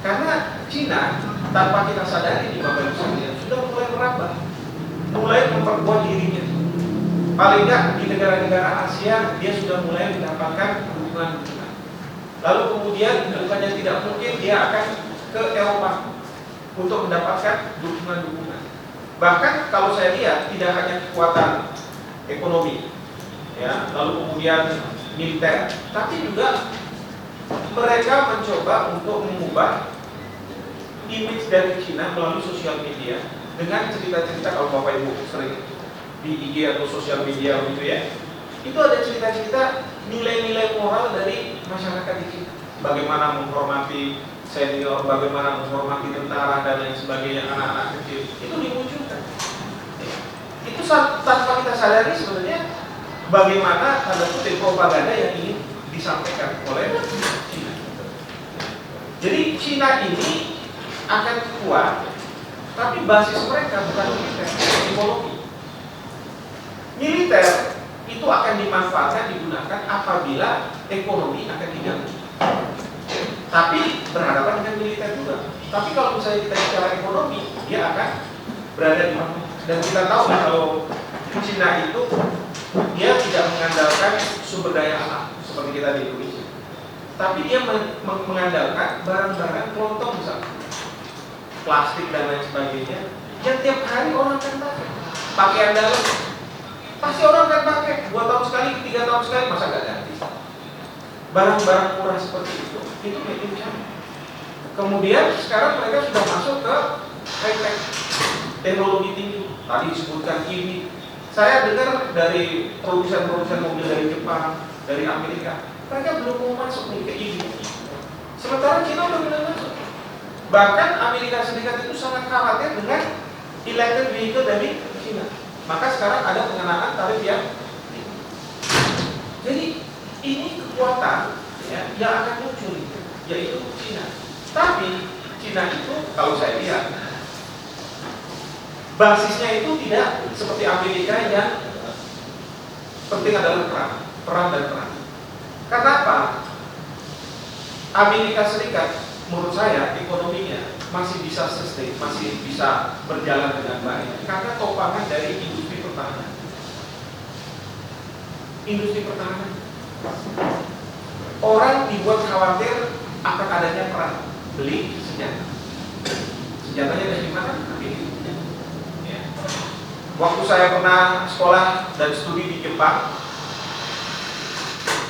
Karena China, tanpa kita sadari di Bapak Ibu sekalian, sudah mulai merambah, mulai memperkuat dirinya. Paling nggak di negara-negara Asia, dia sudah mulai mendapatkan dukungan-dukungan. Lalu kemudian bukannya tidak mungkin dia akan ke Eropa untuk mendapatkan dukungan-dukungan. Bahkan kalau saya lihat tidak hanya kekuatan ekonomi, ya, lalu kemudian militer, tapi juga mereka mencoba untuk mengubah image dari China melalui sosial media dengan cerita-cerita. Kalau Bapak Ibu sering di IG atau sosial media gitu, ya, itu ada cerita-cerita nilai-nilai moral dari masyarakat di China. Bagaimana menghormati senior, bagaimana menghormati tentara dan lain sebagainya, anak-anak kecil, itu dimunculkan. Itu tanpa kita sadari sebenarnya bagaimana tanda kutip propaganda yang ingin disampaikan oleh China. Jadi China ini akan kuat, tapi basis mereka bukan militer, ekonomi. Militer itu akan dimanfaatkan, digunakan apabila ekonomi akan diganggu. Tapi berhadapan dengan militer juga. Tapi kalau misalnya kita bicara ekonomi, dia akan berada di mana? Dan kita tahu kalau China itu dia tidak mengandalkan sumber daya alam seperti kita di Indonesia, tapi dia mengandalkan barang-barang kelontong misalnya, plastik dan lain sebagainya, yang tiap hari orang akan pakai. Pakaian dalam pasti orang akan pakai 2 tahun sekali, 3 tahun sekali, masa nggak ganti? Barang-barang murah seperti itu made in China. Kemudian sekarang mereka sudah masuk ke high-tech, teknologi tinggi. Tadi disebutkan EV. Saya dengar dari produsen-produsen mobil dari Jepang, dari Amerika, mereka belum mau masuk nih ke EV. Sementara China udah mulai masuk. Bahkan Amerika Serikat itu sangat khawatir dengan electric vehicle dari China. Maka sekarang ada pengenaan tarif yang tinggi. Jadi ini kekuatan ya, yang akan muncul, yaitu China. Tapi China itu kalau saya lihat basisnya itu tidak seperti Amerika yang penting adalah perang dan perang. Kenapa? Amerika Serikat menurut saya ekonominya masih bisa sustain, masih bisa berjalan dengan baik karena topangan dari industri pertahanan. Industri pertahanan. Orang dibuat khawatir akan adanya perang, beli senjata. Senjatanya dari mana? Amerika. Ya. Waktu saya pernah sekolah dan studi di Jepang,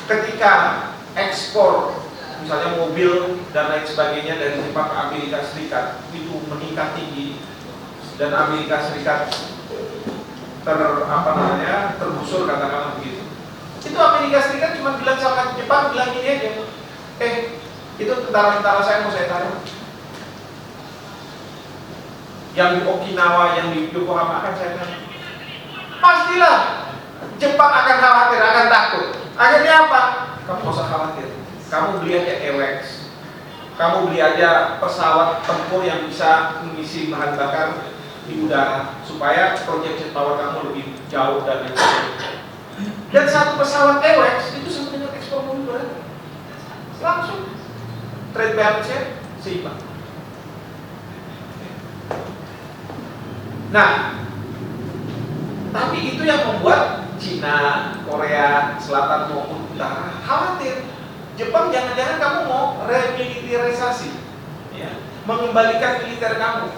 ketika ekspor misalnya mobil dan lain sebagainya dari Jepang ke Amerika Serikat itu meningkat tinggi dan Amerika Serikat tergusur katakanlah begitu. Itu Amerika Serikat cuma bilang sama Jepang, bilang gini aja, itu tentara-tentara saya mau saya taruh yang di Okinawa, yang di Yokohama akan saya taruh. Pastilah Jepang akan khawatir, akan takut. Akhirnya apa? Kamu gak usah khawatir. Kamu beli aja AWACS, kamu beli aja pesawat tempur yang bisa mengisi bahan bakar di udara supaya projection power kamu lebih jauh dan lain sebagainya. Dan satu pesawat AWACS itu sama dengan ekspor mobil baru, langsung trade balance-nya seimbang. Nah, tapi itu yang membuat Cina, Korea Selatan maupun Utara khawatir. Jepang jangan-jangan kamu mau remilitarisasi, ya, mengembalikan militer kamu.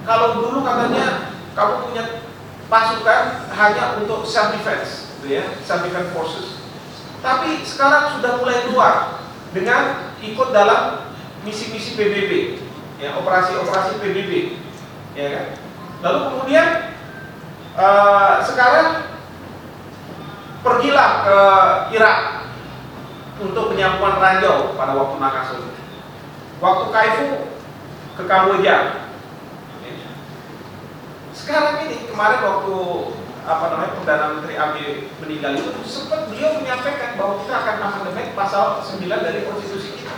Kalau dulu katanya kamu punya pasukan hanya untuk self defense, gitu ya, self defense forces. Tapi sekarang sudah mulai keluar dengan ikut dalam misi-misi PBB, ya, operasi-operasi PBB, ya kan. Lalu kemudian sekarang pergilah ke Irak untuk penyambutan ranjau pada waktu Makassar. Waktu Kaifu ke Kamboja. Sekarang ini kemarin waktu Perdana Menteri Abiy meninggal itu sempat beliau menyampaikan bahwa kita akan amandemen pasal 9 dari konstitusi kita.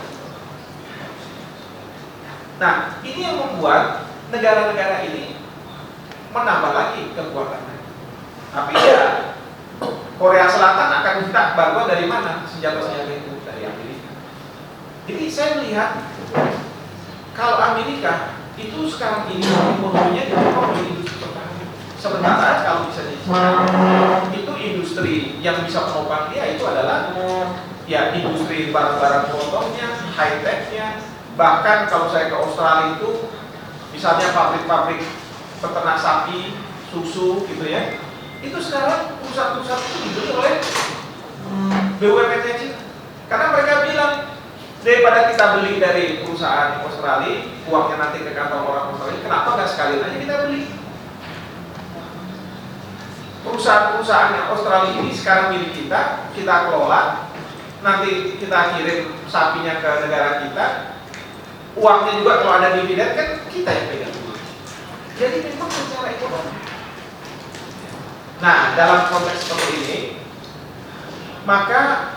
Nah, ini yang membuat negara-negara ini menambah lagi kekuatannya. Tapi ya Korea Selatan akan minta bantuan dari mana? Senjata-senjata itu dari Amerika. Jadi saya melihat kalau Amerika itu sekarang ini ekonominya didukung oleh industri pertahanan. Sementara kalau bisa dicari itu industri yang bisa menopang dia itu adalah ya industri barang-barang potongnya, high tech-nya. Bahkan kalau saya ke Australia itu misalnya pabrik-pabrik peternak sapi, susu gitu ya. Itu sekarang perusahaan-perusahaan itu dibeli oleh BUMN China. Karena mereka bilang daripada kita beli dari perusahaan Australia, uangnya nanti ke kantong orang Australia, kenapa nggak sekalian aja kita beli? Perusahaan-perusahaan yang Australia ini sekarang milik kita kelola, nanti kita kirim sapinya ke negara kita, uangnya juga kalau ada dividen kan kita yang pegang. Jadi memang secara ekonomi. Nah, dalam konteks seperti ini, maka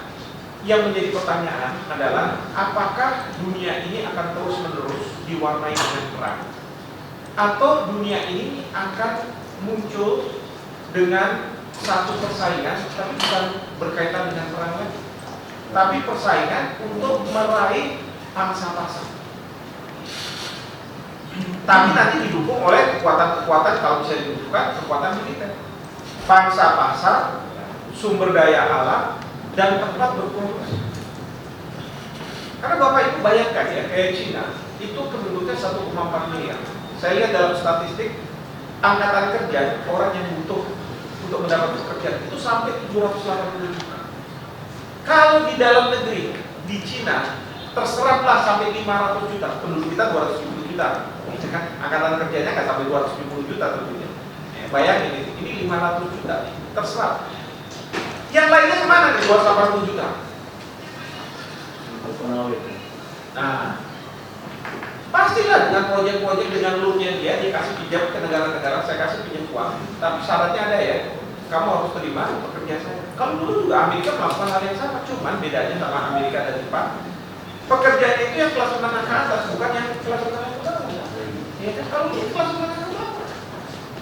yang menjadi pertanyaan adalah apakah dunia ini akan terus-menerus diwarnai dengan perang, atau dunia ini akan muncul dengan satu persaingan, tapi bukan berkaitan dengan perang lagi, tapi persaingan untuk meraih pangsa pasar. Tapi nanti didukung oleh kekuatan-kekuatan, kalau bisa ditunjukkan kekuatan militer, pangsa pasar, sumber daya alam, dan tempat berproduksi. Karena Bapak Ibu bayangkan ya, kayak Cina itu penduduknya 1,4 miliar. Saya lihat dalam statistik angkatan kerja orang yang butuh untuk mendapat pekerjaan itu sampai 780 juta. Kalau di dalam negeri di Cina terseraplah sampai 500 juta, penduduk kita 270 juta. Ini kan angkatan kerjanya nggak sampai 270 juta tentunya. Ya, bayangin ini 500 juta terserap. Yang lainnya kemana nih 280 juta? Nah, Pastilah dengan proyek-proyek dengan loan-nya dia kasih pinjam ke negara-negara, saya kasih pinjam uang, tapi syaratnya ada ya, kamu harus terima pekerja saya. Kalau dulu juga Amerika melakukan hal yang sama, cuman bedanya sama Amerika dan Jepang, pekerjaannya itu yang kelas menengah ke atas, bukan yang kelas menengah ke bawah. Ya kan, kalau ini kelas menengah ke bawah,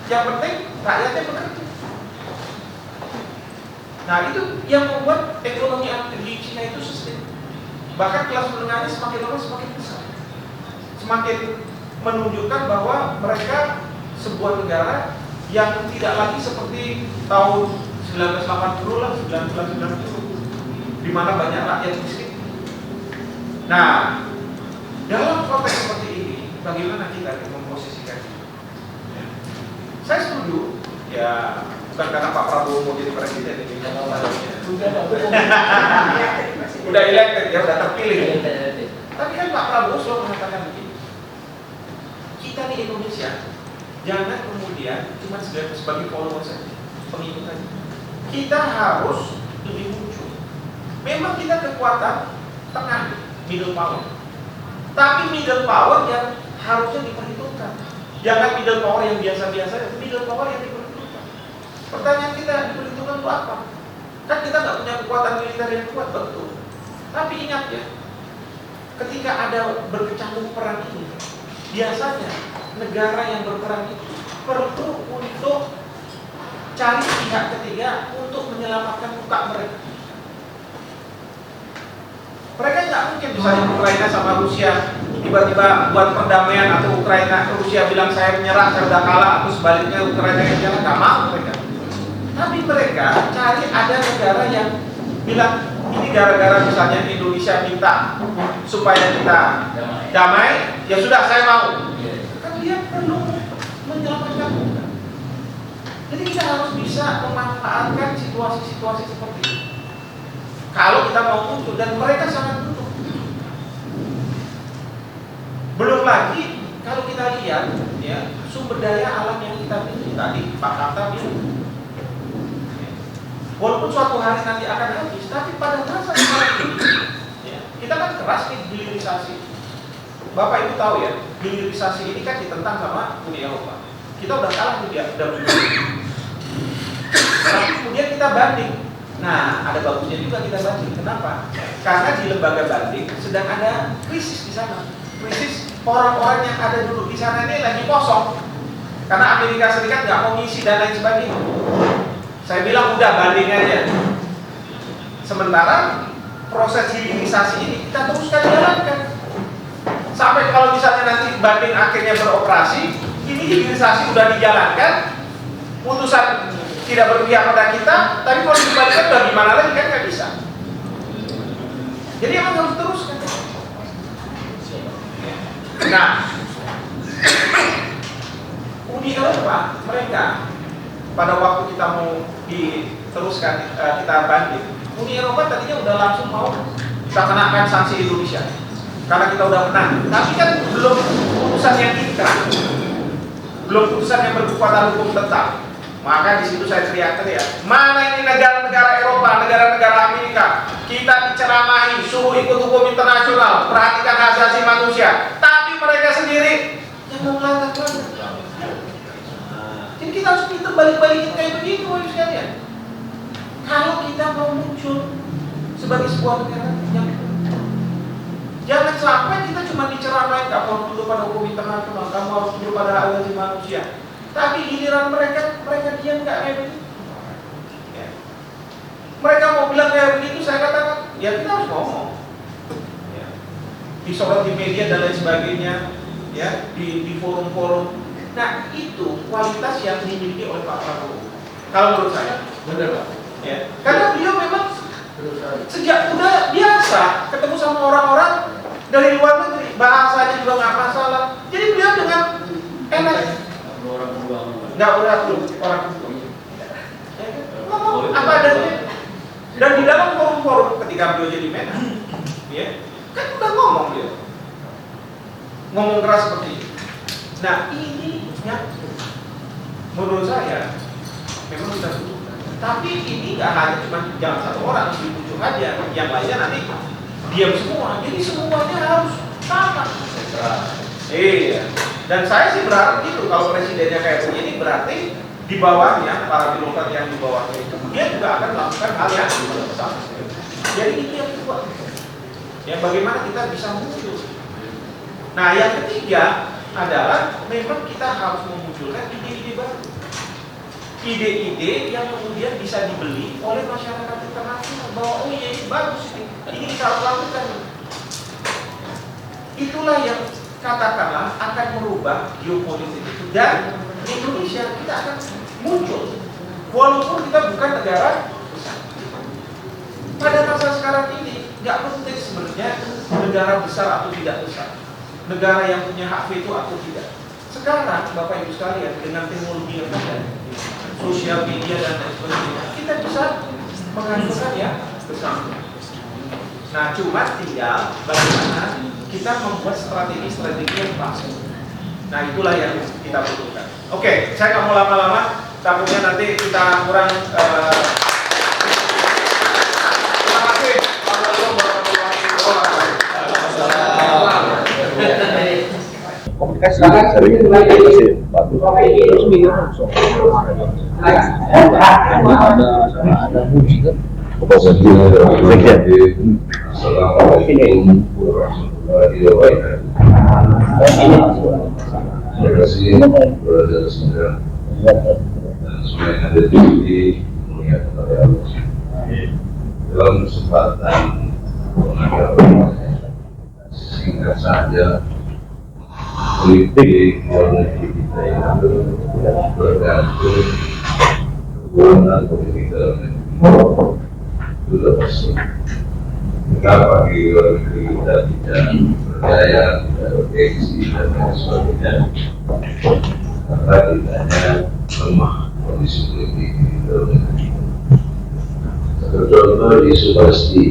yang penting rakyatnya bekerja. Nah itu yang membuat ekonomi di Cina itu sustain. Bahkan kelas menengahnya semakin lama semakin besar, semakin menunjukkan bahwa mereka sebuah negara yang tidak lagi seperti tahun 1980 lah, 1990, di mana banyak rakyat miskin. Nah, dalam konteks seperti ini, bagaimana kita memposisikan itu? Ya. Saya setuju, ya bukan karena Pak Prabowo mau jadi presiden ini, udah elected ya, udah terpilih. Tapi kan Pak Prabowo selalu mengatakan begini, kita di Indonesia jangan kemudian cuma sebagai follower saja, pengikut saja. Kita harus lebih muncul. Memang kita kekuatan tengah, middle power. Tapi middle power yang harusnya diperhitungkan. Jangan middle power yang biasa-biasa, middle power yang diperhitungkan. Pertanyaan kita, diperhitungkan untuk apa? Kan kita nggak punya kekuatan militer yang kuat, betul. Tapi ingat ya, ketika ada berkecamuk perang ini, biasanya negara yang berperang itu perlu untuk cari pihak ketiga untuk menyelamatkan muka mereka. Mereka nggak mungkin misalnya Ukraina sama Rusia tiba-tiba buat perdamaian, atau Rusia bilang saya menyerah, saya udah kalah, atau sebaliknya Ukraina yang menyerah, nggak mau mereka. Tapi mereka cari ada negara yang bilang ini gara-gara misalnya Indonesia minta supaya kita damai, ya sudah saya mau. Kan dia perlu menyelamatkan muka. Jadi kita harus bisa memanfaatkan situasi-situasi seperti ini. Kalau kita mau muncul, dan mereka sangat butuh. Belum lagi kalau kita lihat ya sumber daya alam yang kita miliki tadi Pak Kata bilang. Walaupun suatu hari nanti akan habis, tapi pada masa sekarang ini ya, kita kan keras nih hilirisasi. Bapak Ibu tahu ya, hilirisasi ini kan ditentang sama Uni Eropa. Kita udah kalah nih dia, udah tapi kemudian kita banding. Nah, ada bagusnya juga kita banding. Kenapa? Karena di lembaga banding sedang ada krisis di sana. Krisis orang-orang yang ada dulu di sana ini lagi kosong. Karena Amerika Serikat nggak mau ngisi dan lain sebagainya. Saya bilang udah banding aja. Sementara proses hilirisasi ini kita teruskan jalankan. Sampai kalau misalnya nanti banding akhirnya beroperasi, ini hilirisasi udah dijalankan, putusan tidak berpihak pada kita, tapi kalau dibalikan udah gimana lagi kan nggak bisa. Jadi emang harus teruskan. Nah, Uni Eropa mereka pada waktu kita mau diteruskan kita banding, Uni Eropa tadinya udah langsung mau kita kenakan sanksi Indonesia karena kita udah menang. Tapi kan belum putusan yang inkrah, belum putusan yang berkekuatan hukum tetap. Maka di situ saya teriak-teriak, mana ini negara-negara Eropa, negara-negara Amerika, kita diceramahi, suruh ikut hukum internasional, perhatikan hak asasi manusia, tapi mereka sendiri yang melanggar. Jadi kita harus pintar balik-balikin kayak begitu, sekalian. Kalau kita mau muncul sebagai sebuah negara yang jangan sampai kita cuma diceramain, kamu harus tunduk pada hukum internasional, kamu harus tunduk pada hak asasi manusia. Tapi giliran mereka diam nggak kayak begitu. Ya. Mereka mau bilang kayak begitu, saya katakan, ya kita harus ngomong. Ya. Disorot di media dan lain sebagainya, ya, di forum-forum. Nah itu kualitas yang dimiliki oleh Pak Prabowo. Kalau menurut saya, benar Pak. Ya. Karena beliau memang sejak muda biasa ketemu sama orang-orang dari luar negeri, bahasanya juga nggak masalah. Jadi beliau dengan enak. Nggak orang ngomong apa adanya. Dan di dalam forum-forum ketika beliau jadi Menhan, ya kan udah ngomong dia, ngomong keras seperti ini. Nah ini yang menurut saya memang sudah butuh. Tapi ini nggak hanya cuma jangan satu orang dibujuk aja, yang lainnya nanti diam semua. Jadi semuanya harus sama. Iya. Dan saya sih berharap gitu, kalau presidennya kayak begini berarti di bawahnya, para birokrat yang di bawahnya itu, dia juga akan melakukan hal yang sama. Jadi itu yang kedua. Yang bagaimana kita bisa muncul. Nah, yang ketiga adalah memang kita harus memunculkan ide-ide baru. Ide-ide yang kemudian bisa dibeli oleh masyarakat internasional bahwa oh iya ini bagus ini kita harus lakukan. Itulah yang katakanlah akan merubah geopolitik itu, dan Indonesia kita akan muncul walaupun kita bukan negara besar. Pada masa sekarang ini nggak penting sebenarnya negara besar atau tidak besar, negara yang punya hak veto atau tidak. Sekarang Bapak Ibu sekalian, dengan teknologi yang ada, sosial media dan lain sebagainya, kita bisa menghasilkan ya bersama. Nah, cuma tinggal bagaimana kita membuat strategi-strategi yang pas. Nah, itulah yang kita butuhkan. Oke, saya nggak mau lama-lama, takutnya nanti kita kurang. Terima kasih. Assalamualaikum warahmatullahi wabarakatuh. Terima kasih brother semua dan semua yang ada di sini, melihat kepada Allah. Dalam kesempatan singkat saja, politik luar negeri kita yang bergantung hubungan politik dalam negeri sudah pasti. Kenapa di luar negeri kita tidak berdaya, tidak bergengsi dan lain sebagainya? Karena kitanya lemah kondisi politik di dalam negeri. Satu contoh isu pasti,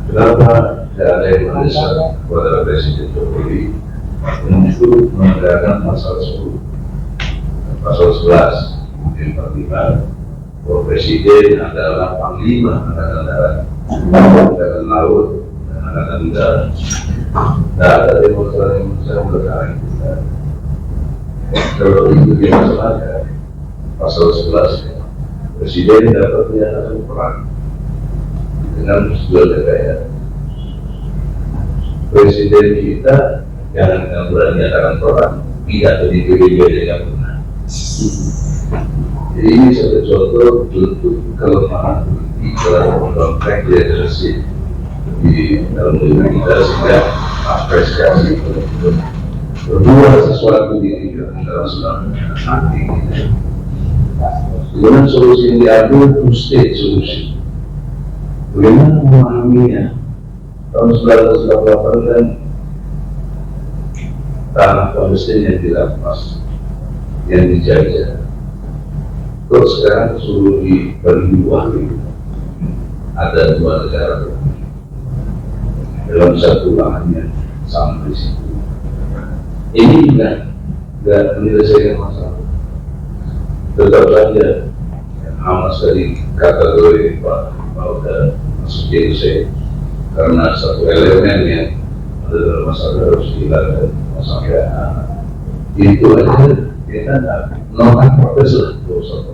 kenapa tidak ada yang mendesak kepada Presiden Jokowi untuk menggunakan pasal 10, pasal 11, yang pertama, bahwa Presiden adalah Panglima Angkatan Darat, Angkatan Laut, dan Angkatan Udara. Tidak ada demonstrasi berkali kita. Kalau itu dimasalahkan, pasal 11, Presiden dapat menyatakan perang dengan sebuah negara. Presiden kita jangan berani menyatakan perang, tidak di PBB yang benar. Jadi ini satu contoh bentuk kelemahan politik dalam konteks leadership di dalam negeri kita, sehingga apresiasi untuk berbuat sesuatu di internasional nanti kita. Kemudian solusi yang diambil two state solution. Bagaimana memahaminya? Tahun 1988 kan tanah Palestina yang dilepas, yang dijajah. Terus sekarang suruh dibagi dua, ada dua negara dalam satu lahannya sama di situ. Ini nggak menyelesaikan masalah. Tetap saja Hamas tadi kategori Pak Mauda masuk Yerusalem karena satu elemen yang ada dalam masalah harus dihilangkan masalah itu aja kita nolak protes lah dosa.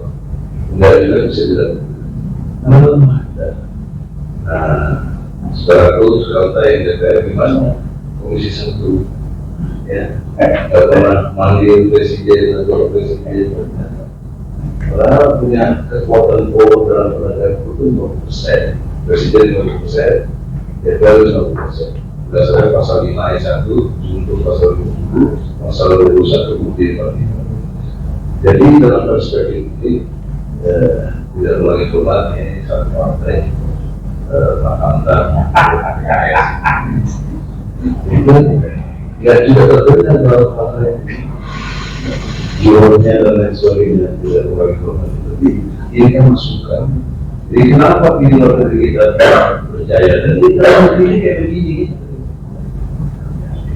Nggak juga bisa dilakukan. Nah, secara terus kalau tanya DPR gimana? Komisi 1 ya, nggak pernah manggil presiden atau presiden. Padahal punya kekuatan power dalam penegakan hukum 20%, presiden 20%, DPR 50%. Berdasarkan pasal 5 ayat 1 untuk pasal 20, pasal 21 bukti 45. Jadi dalam perspektif ini tidak lagi format ini satu partai Makanta itu ya juga berbeda dalam partai jiwanya dan lain sebagainya tidak lagi format. Tapi ini kan masukan. Jadi kenapa di luar negeri kita percaya dan di dalam negeri kayak begini?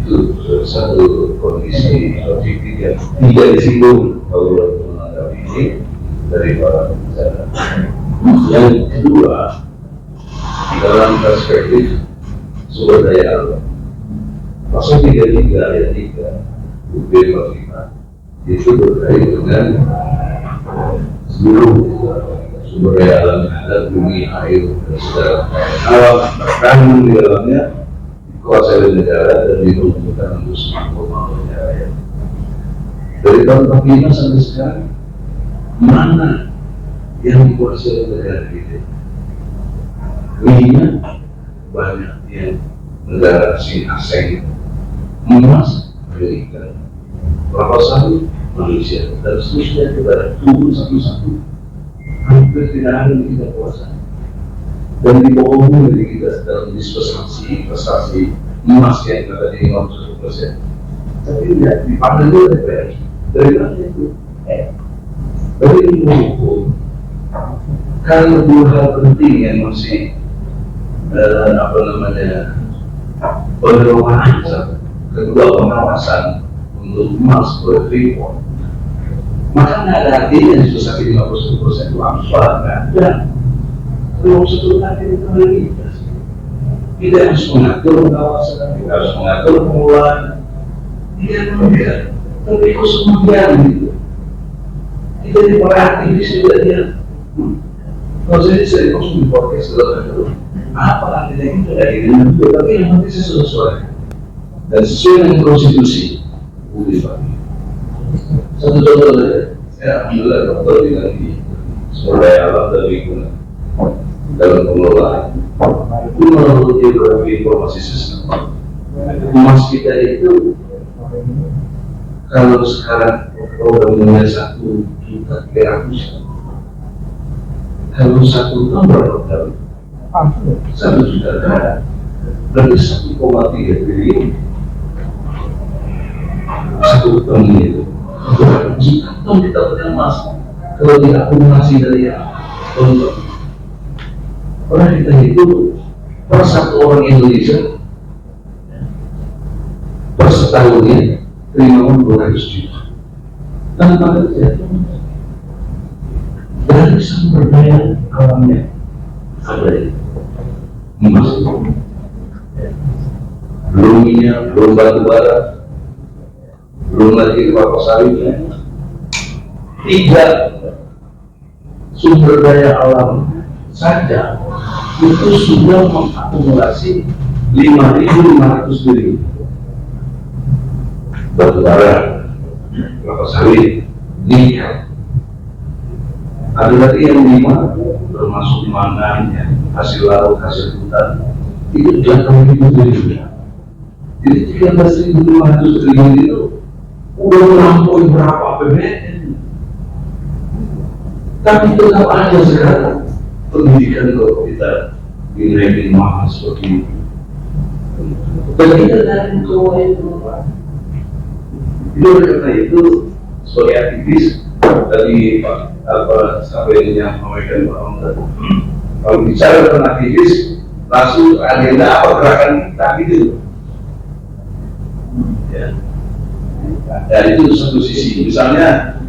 Itu satu kondisi objektif yang tidak disinggung kalau menganggap ini dari para pembicara. Yang kedua, dalam perspektif sumber daya alam, Pasal 33 ayat 3 UB 45 itu berkait dengan seluruh sumber daya alam yang ada, bumi, air, dan segala alam terkandung di dalamnya dikuasai oleh negara dan diperuntukkan untuk semua rakyat. Dari tahun 45 sampai sekarang, mana yang dikuasai oleh negara kita? Minyak banyak yang negara asing, emas Amerika, kelapa sawit Malaysia, dan seterusnya kita turun satu-satu. Hampir tidak ada yang kita kuasai. Dan dibohongi dari kita dalam investasi emas yang ada di 51%. Tapi tidak dipanggil oleh DPR. Dari mana itu? Dari ilmu hukum. Karena dua hal penting yang masih pengelolaan, kedua pengawasan untuk emas berfreeport, maka nggak ada artinya disebut 51% itu apa? Nggak ada. Kalau setelah itu kembali, kita harus mengatur pengawasan, kita harus mengatur pengelolaan. Tidak mudah, tapi kok kemudian gitu. Kita diperaktifis juga dia. Kalau saya konsumsi podcast itu apa artinya itu dari ini, tapi yang nanti sesuai dan sesuai dengan konstitusi. Satu contoh saja, ya alhamdulillah dokter bilang di sumber daya alam dan lingkungan dalam pengelolaan itu menurut beberapa informasi sistem emas kita itu kalau sekarang programnya 1.300.000, kalau 1 tahun berapa kali? 1 juta dolar, berarti 1,3 triliun. 1 ton itu. Jika ton kita punya emas, kalau diakumulasi dari ton, orang kita itu per 1 orang Indonesia per setahunnya terima 200 juta. Tanpa kerja dari sumber daya alamnya ada emas, belum minyak, belum batu bara, belum lagi kelapa sawitnya. 3 sumber daya alam saja itu sudah mengakumulasi 5.500 triliun. Batu bara, kelapa sawit, minyak. Ada lagi yang 5 termasuk mangan, ya, hasil laut, hasil hutan itu jangkauan 5 triliun. Jadi 13.500 triliun itu udah melampaui berapa APBN. Tapi tetap aja sekarang pendidikan kalau kita dinaikin mahal seperti itu. Dan kita dari keluar itu, oleh karena itu sebagai aktivis tadi sampai yang menyampaikan Pak Omar, kalau bicara tentang aktivis langsung agenda apa gerakan kita gitu ya. Dan itu satu sisi, misalnya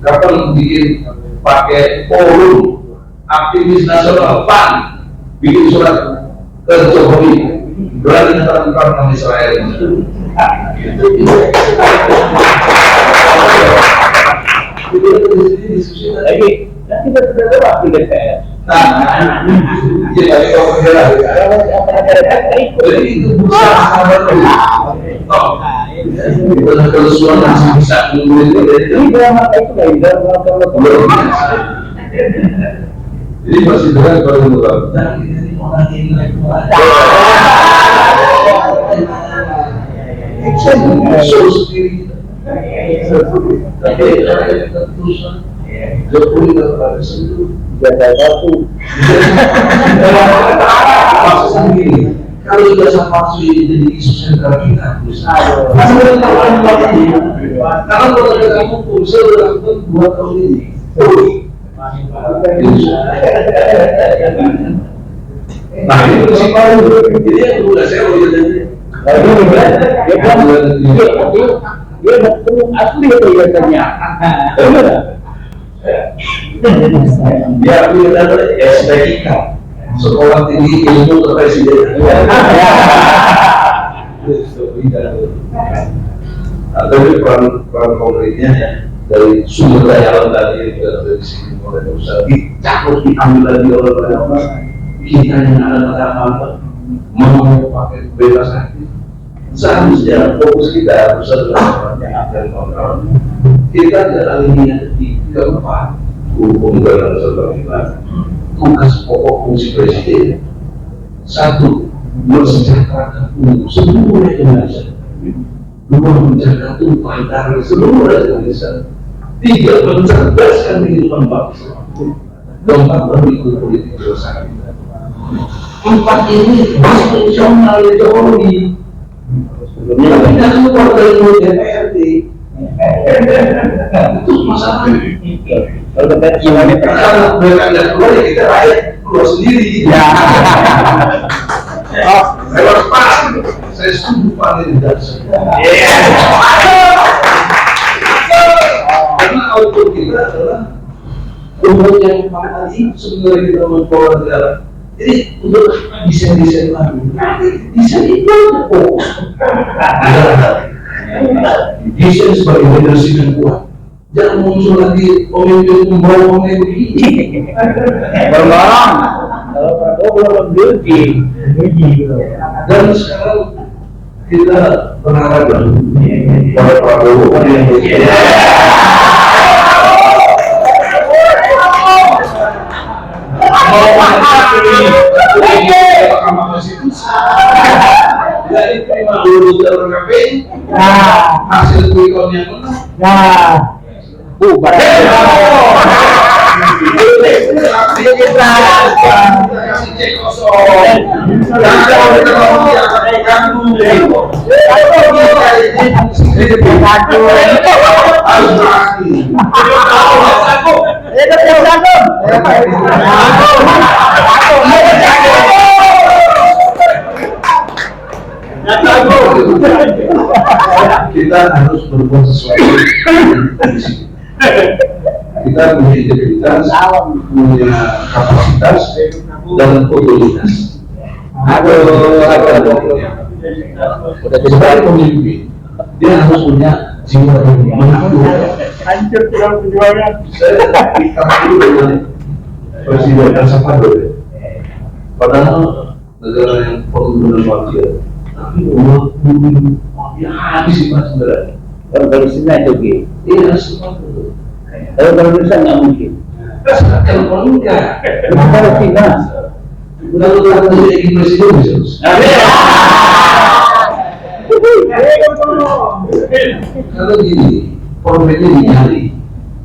kapan bikin pakai forum aktivis nasional PAN bikin surat ke Jokowi berani menentang perang Israel itu diskusi lagi. Nanti kita sudah lewat di DPR. Iya, tapi kalau bergerak, jadi itu berusaha sahabat dulu. Kalau suara masih bisa menunggu itu drama itu nggak bisa jadi masih berat kalau bukan. Jokowi nggak pernah sentuh, jaga satu. Maksudnya gini, kalau jasa palsu jadi isu sentral kita, karena kalau ada hukum, saya sudah lakukan 2 tahun ini. Nah ini prinsip baru, jadi yang udah saya udah jadi. Dia betul asli itu katanya. Dia punya SPIK, Sekolah Tinggi Ilmu Kepresidenan. tidak. Nah, tapi peran konkretnya ya, dari sumber daya alam tadi juga dari sini mulai usaha dicakup diambil lagi oleh orang kita yang ada apa mau pakai bebas aktif. Seharusnya fokus kita harus adalah dan kontrol. Kita tidak lihat di keempat hukum dan sebagainya. Tugas pokok fungsi presiden satu, mensejahterakan seluruh Indonesia. Dua, menjaga tumpah darah seluruh Indonesia. Tiga, mencerdaskan kehidupan bangsa. Keempat, berikut politik bersama. Empat ini masih fungsional ideologi. Tapi tidak keluar dari mulut DPRD. Itu masalah. Kalau mereka tidak keluar ya kita rakyat keluar sendiri. Lewat pas, saya setuju paling tidak. Karena auto kita adalah umur yang tadi sebenarnya kita membawa negara. Jadi untuk desain lagi, desain itu fokus. Desain sebagai leadership yang kuat. Jangan muncul lagi pemimpin membawa pemimpin begini. Berlarang. Kalau Prabowo belum dan sekarang kita berharap pada Prabowo yang Mahkamah Konstitusi dari terima urut orang KPI hasil quick-count yang menang bubar kita harus berbuat sesuatu. Kita punya integritas, punya kapasitas dan otoritas. Sebagai pemimpin, dia harus punya jiwa yang menakjubkan. Hancur dalam perjuangan. Saya dikatakan dengan Presiden El Salvador. Padahal negara yang penuh dengan mafia, tapi mafia habis sih mas sebenarnya. Kalau dari sini itu gitu. Iya Salvador. Kalau dari Indonesia nggak mungkin. Kalau enggak, kenapa Cina? Kalau kita jadi presiden bisa. Kalau gini, formatnya dinyali,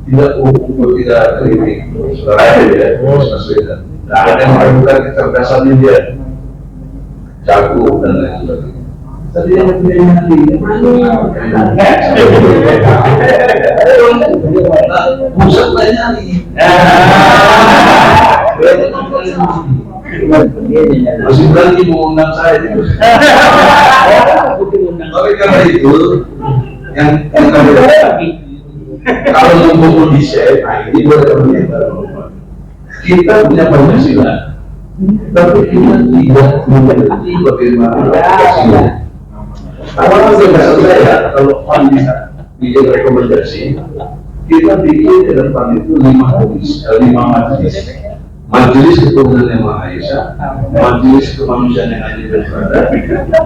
tidak tidak kritik, saudara ya, Baswedan. Nah, ada yang meragukan kecerdasannya dia, jago dan lain sebagainya. Tadi yang tidak nyali, pusat tidak nyali. Masih berani mengundang saya. Tapi karena itu yang kalau membangun desain, ini buat kita punya Pancasila, tapi kita tidak mengerti bagaimana aplikasinya. Awalnya dasar saya kalau PAN bisa bikin rekomendasi, kita bikin ke depan itu 5 majelis. Majelis Ketuhanan Yang Maha Esa, Majelis Kemanusiaan yang Adil dan Beradab,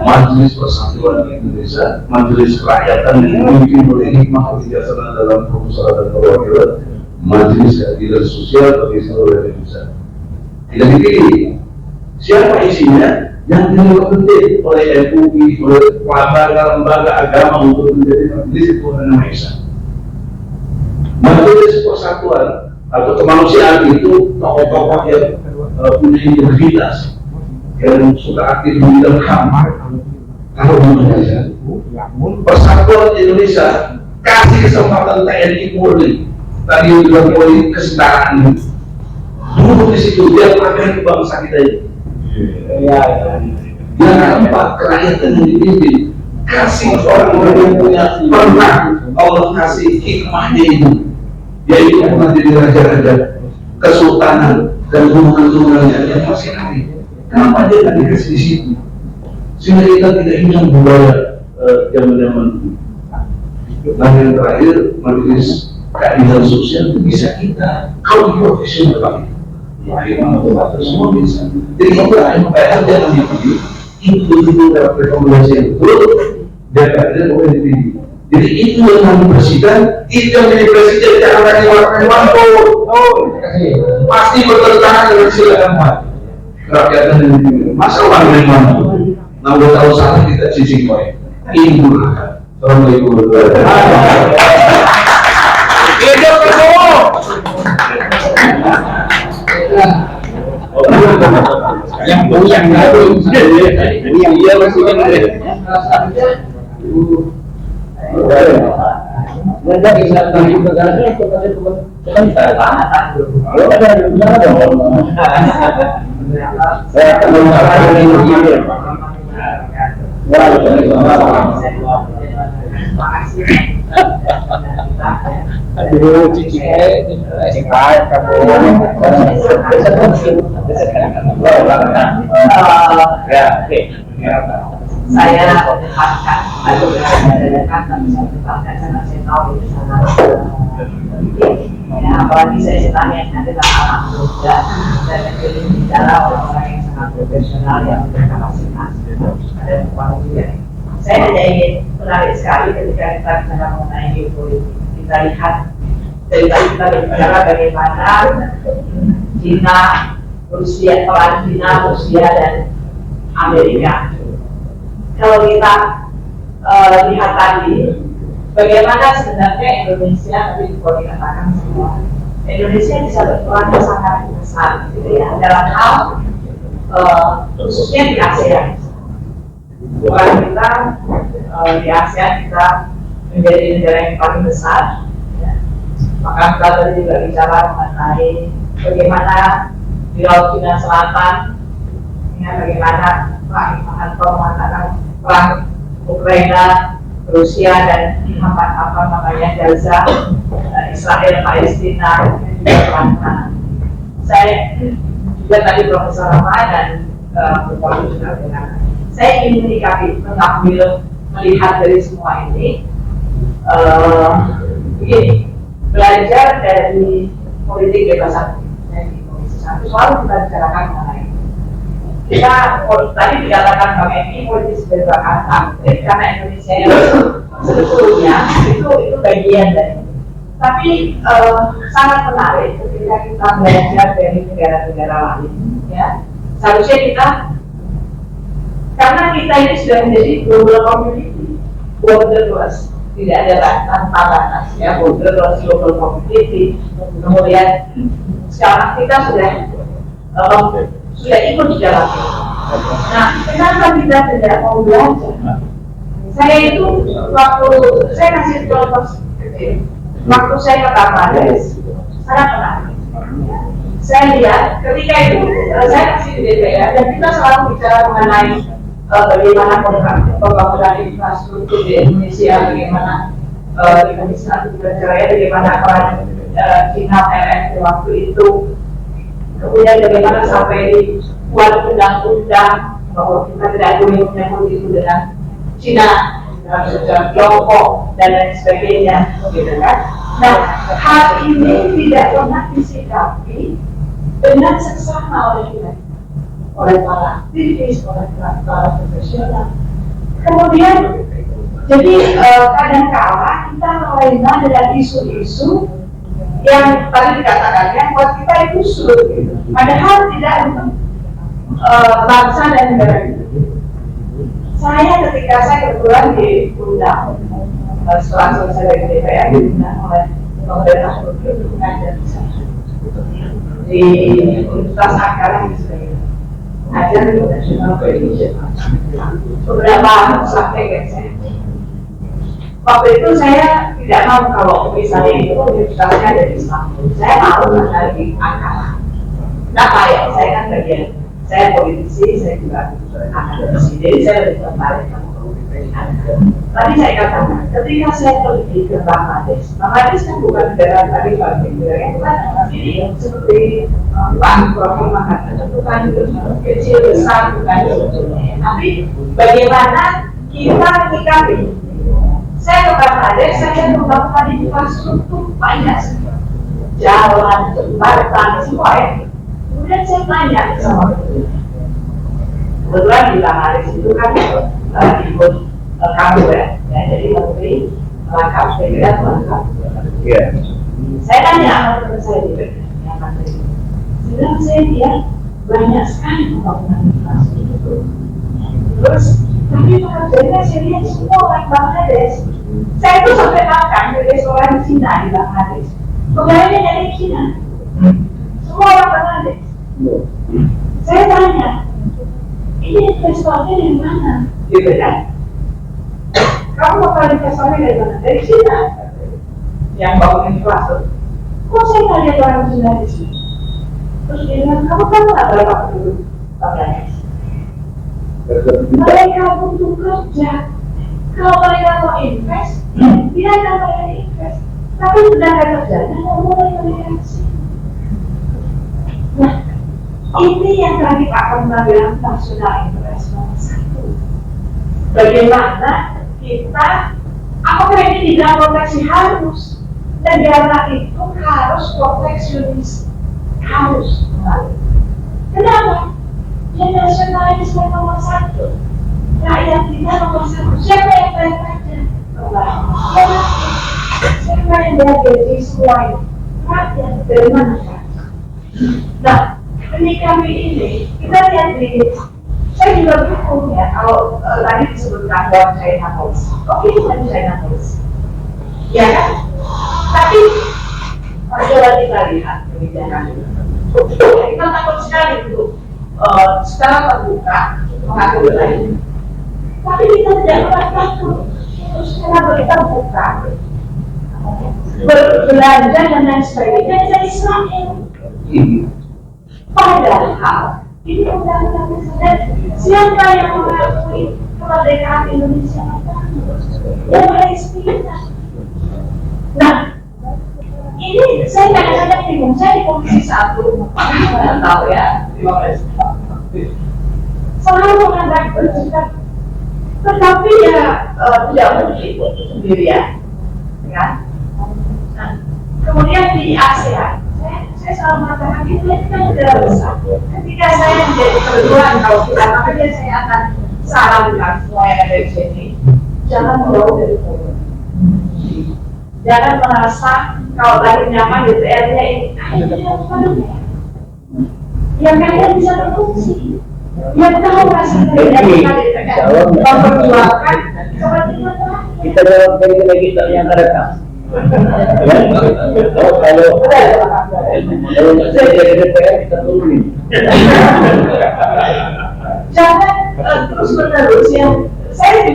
Majelis Persatuan Indonesia, Majelis Kerakyatan yang dipimpin oleh hikmah kebijaksanaan dalam permusyawaratan perwakilan, Majelis Keadilan Sosial bagi seluruh Indonesia. Tidak dipilih siapa isinya yang direkomendasi oleh MUI, oleh lembaga agama untuk menjadi Majelis Ketuhanan Yang Maha Esa. Majelis Persatuan atau kemanusiaan itu tokoh-tokoh yang punya integritas, yang sudah aktif di bidang HAM. Kalau Indonesia, Persatuan Indonesia kasih kesempatan TNI Polri, tadi yang bilang Polri kesetaraan, duduk di situ dia pakai bangsa kita ini. Yang keempat, kerakyatan yang dipimpin, kasih orang yang punya pernah Allah kasih hikmahnya itu. Yaitu pernah jadi raja-raja, kesultanan dan turunan-turunannya yang masih hari. Kenapa dia tidak dikasih di situ? Sehingga kita tidak hilang budaya zaman-zaman nah yang terakhir majelis keadilan sosial itu bisa kita kalau profesional Pak itu semua bisa. Jadi itu MPR jangan dipilih itu betul dapat rekomendasi yang betul DPR dan ONPD. Jadi itu yang nanti presiden, itu yang jadi presiden jangan lagi waktu pasti bertentangan dengan silakan rakyat dan masa orang yang mana? 6 tahun saat kita sisi poin. Ini dulu. Assalamualaikum warahmatullahi wabarakatuh. Hidup semua. Yang baru yang dia masih aduh cici saya mendapatkan atau berdasarkan tapi saya mendapatkan karena saya tahu itu sangat ya, apalagi saya ditanya adalah anak muda dan menjadi bicara orang-orang yang sangat profesional yang berkapasitas ada kekuatan juga. Saya hanya ingin menarik sekali ketika kita bicara mengenai geopolitik. Kita lihat dari tadi kita berbicara bagaimana China, Rusia, peran China, Rusia dan Amerika. Kalau kita lihat tadi, bagaimana sebenarnya Indonesia, tadi boleh dikatakan semua, Indonesia bisa berperan sangat besar, gitu ya, dalam hal khususnya di ASEAN. Bukan kita di ASEAN kita menjadi negara yang paling besar, ya. Maka kita tadi juga bicara mengenai bagaimana di Laut Cina Selatan, ya, bagaimana Pak Imanto mengatakan perang Ukraina, Rusia dan Gaza, Israel, Palestina juga perang. Saya juga tadi Profesor Rama dan Bapak juga bilang, saya ingin melihat dari semua ini begini, belajar dari politik bebas aktif di Komisi 1 selalu kita bicarakan mengenai kita tadi dikatakan Bang Emi politis bebas aktif karena Indonesia yang sebetulnya itu bagian dari. Tapi sangat menarik ketika kita belajar dari negara-negara lain, ya. Seharusnya kita, karena kita ini sudah menjadi global community, borderless, tidak ada tanpa batas, ya, borderless global community. Kemudian sekarang kita sudah ikut di dalamnya. Nah, kenapa kita tidak mau belajar? Saya itu waktu saya kasih contoh kecil, waktu saya ke Bangladesh, sangat menarik. Saya lihat ketika itu saya masih di DPR dan kita selalu bicara mengenai bagaimana pembangunan infrastruktur di Indonesia, bagaimana di Komisi 1 berceraya bagaimana peran China PLN waktu itu. Kemudian bagaimana sampai dibuat undang-undang bahwa kita tidak boleh menyambut itu dengan China, dengan Tiongkok dan lain sebagainya, gitu kan? Nah, hal ini tidak pernah disikapi dengan seksama oleh kita, oleh para aktivis, oleh para profesional. Kemudian, jadi kadang-kala kita melena dengan isu-isu yang tadi dikatakannya buat kita itu sulit, gitu. Padahal tidak untuk bangsa dan negara itu. Saya ketika saya kebetulan diundang setelah selesai dari DPR diundang oleh pemerintah Turki untuk mengajar di sana di Universitas Ankara dan sebagainya, ajar di National Indonesia. Beberapa praktek saya. Waktu itu saya tidak mau kalau misalnya itu universitasnya ada di Istanbul, saya mau ada di Ankara. Kenapa ya? Saya kan bagian, saya politisi, saya juga akademisi, jadi saya lebih tertarik sama pemerintahan. Tadi saya katakan, ketika saya pergi ke Bangladesh kan bukan negara tadi negara yang bukan ini seperti Pak Prof mengatakan, bukan kecil besar, bukan sebetulnya. Tapi bagaimana kita menyikapi. Saya ke Bangladesh, saya membangun infrastruktur banyak sekali. Jalan, jembatan, semua ya. Kemudian saya tanya sama kebetulan di Bangladesh itu kan ikut kamu ya, jadi menteri melengkap, saya melengkap. Saya tanya sama teman saya di yang menteri, bilang saya dia banyak sekali pembangunan infrastruktur. Terus, tapi pekerjaannya saya lihat semua orang Bangladesh. Saya tuh sampai makan di restoran Cina di Bangladesh. Pegawainya dari Cina, semua orang Bangladesh. Saya tanya, ini investornya dari mana? Gitu kan? Kamu bakal investornya dari mana? Dari Cina, yang bangun infrastruktur. Kok saya nggak lihat orang Cina di sini? Terus dia bilang, kamu kan nggak berapa penduduk Bangladesh? Mereka butuh kerja. Kalau mereka mau invest, dia akan mereka invest. Tapi sudah ada kerjanya, nggak boleh mereka sih. Nah, ini yang tadi Pak Kemna bilang national interest nomor 1. Bagaimana kita, apakah ini tidak proteksi harus? Negara itu harus proteksionis, harus kembali. Kenapa? Ya nasionalisme nomor 1, rakyat kita nomor 1. Siapa yang bayar pajak? Siapa yang bayar gaji semua itu? Rakyat dari mana? Nah, menyikapi ini kita lihat di, saya juga dukung ya kalau tadi disebutkan bahwa China policy. Oke, bukan China policy, ya kan? Tapi coba kita lihat kebijakan itu. Kita takut sekali untuk secara terbuka mengatur lain. Tapi kita tidak pernah takut secara terbuka berbelanja dan lain sebagainya dari Israel. Padahal ini undang-undang saja. Siapa yang mengakui kemerdekaan Indonesia? Yang Palestina. Nah, ini saya kadang-kadang bingung. Saya di Komisi 1, saya tahu ya, 15 tahun. Selalu mengadakan bersikap, tetapi ya tidak mungkin sendirian, kan? Nah, kemudian di ASEAN, saya selalu mengatakan itu kan negara besar. Ketika saya menjadi kebetulan kalau kita makanya saya akan sarankan semua yang ada di sini, jangan menjauh dari politik. Jangan merasa kalau lagi nyaman DPR-nya ini, yang kalian bisa berfungsi, yang tahu rasanya DPR memperjuangkan kepentingan rakyat. Kita jawab dari kita yang rekam. Kalau saya jadi DPR kita turunin. Jangan terus menerus yang saya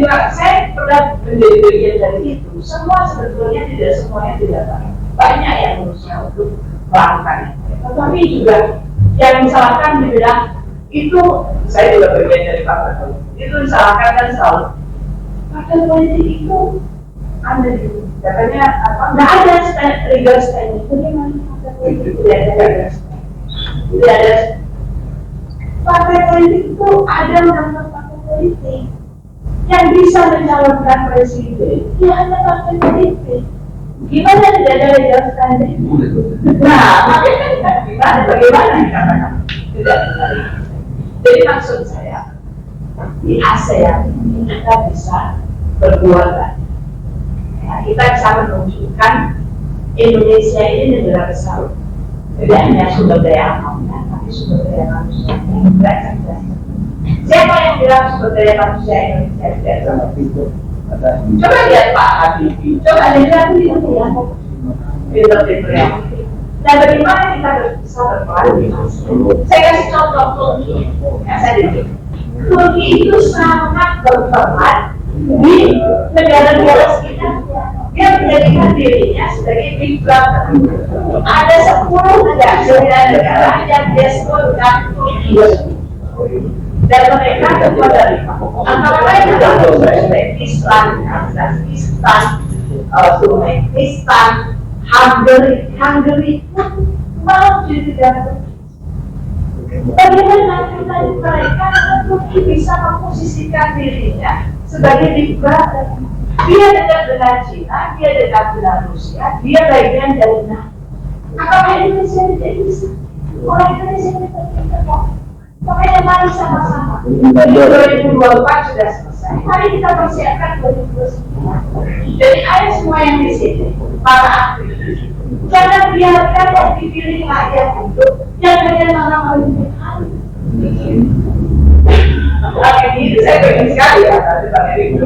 pernah menjadi bagian dari itu. Semua sebetulnya tidak semuanya tidak banyak yang berusaha untuk melakukan. Tetapi juga yang misalkan dibilang itu saya juga bagian dari partai politik. Itu misalkan kan selalu partai politik itu ada di katanya apa? Nggak ada legal standing. Bagaimana partai politik tidak ada legal standing? Tidak ada. Partai politik itu ada undang-undang partai politik. Yang bisa mencalonkan presiden, ya hanya partai politik. Gimana tidak ada legal standing? Nah, makanya kan gimana? Bagaimana dikatakan tidak benar? Jadi maksud saya di ASEAN ini kita bisa berbuat banyak. Ya, kita bisa menunjukkan Indonesia ini negara besar. Tidak hanya sumber daya alamnya, tapi sumber daya manusianya yang cerdas. Siapa yang bilang sumber daya manusia Indonesia tidak cerdas? Coba lihat Pak Habibie, coba lihat itu ya, pinter-pinter ya. Nah, bagaimana kita bisa berpartisipasi? Saya kasih contoh Turki, ya saya di Turki itu sangat berperan di negara-negara sekitar. Dia menjadikan dirinya sebagai big brother. Ada 9 negara yang dia sebutkan Turki. Dan mereka kepada 5. Antara lain adalah Uzbekistan, Kazakhstan, Turkmenistan, Hungary pun mau jadi negara. Bagaimana kita mereka Turki bisa memposisikan dirinya sebagai big brother. Dia dekat dengan Cina, dia dekat dengan Rusia, dia bagian dari NATO. Apakah Indonesia tidak bisa? Orang Indonesia tidak bisa. Makanya mari sama-sama. 2024 sudah selesai. Mari kita persiapkan 2029. Jadi ada semua yang di sini, para aktivis. Jangan biarkan yang dipilih rakyat itu yang hanya nama-nama Bang ini saya pengen sekali ya, Bang Eri.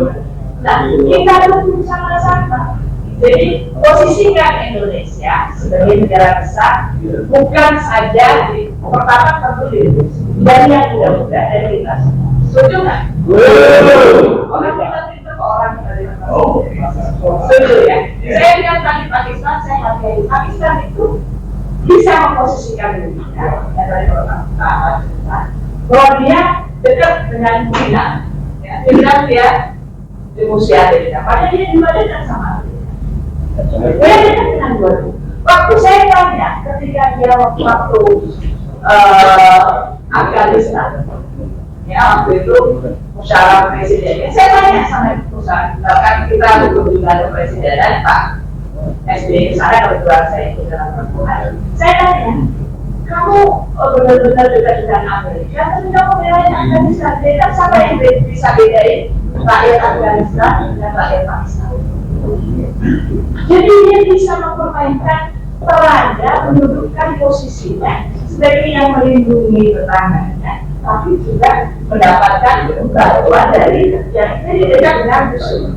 Nah, kita dukung sama-sama. Jadi posisikan Indonesia sebagai negara besar bukan saja di pertama tentu di dan yang muda-muda dari kita semua. Setuju nggak? Orang kita itu orang dari setuju ya. Saya lihat tadi Pakistan, saya hargai Pakistan itu bisa memposisikan Indonesia dari pertama bahwa dia dekat dengan China, ya, dengan dia di Rusia dia, padahal dia juga dekat sama dia dekat dengan dua. Waktu saya tanya ketika dia waktu Afghanistan, ya waktu itu musyawarah presidennya, saya tanya sama perusahaan, kan kita dukung juga ada presiden dan Pak SBY ke sana kebetulan saya ikut dalam pertemuan. Saya tanya, kamu benar-benar dekat dengan Amerika, tapi kamu belain Afghanistan, beda siapa yang bisa bedain rakyat Afghanistan dan rakyat Pakistan? Jadi dia bisa mempermainkan perannya, menundukkan posisinya sebagai yang melindungi tetangganya, tapi juga mendapatkan bantuan dari yang dekat dengan musuh.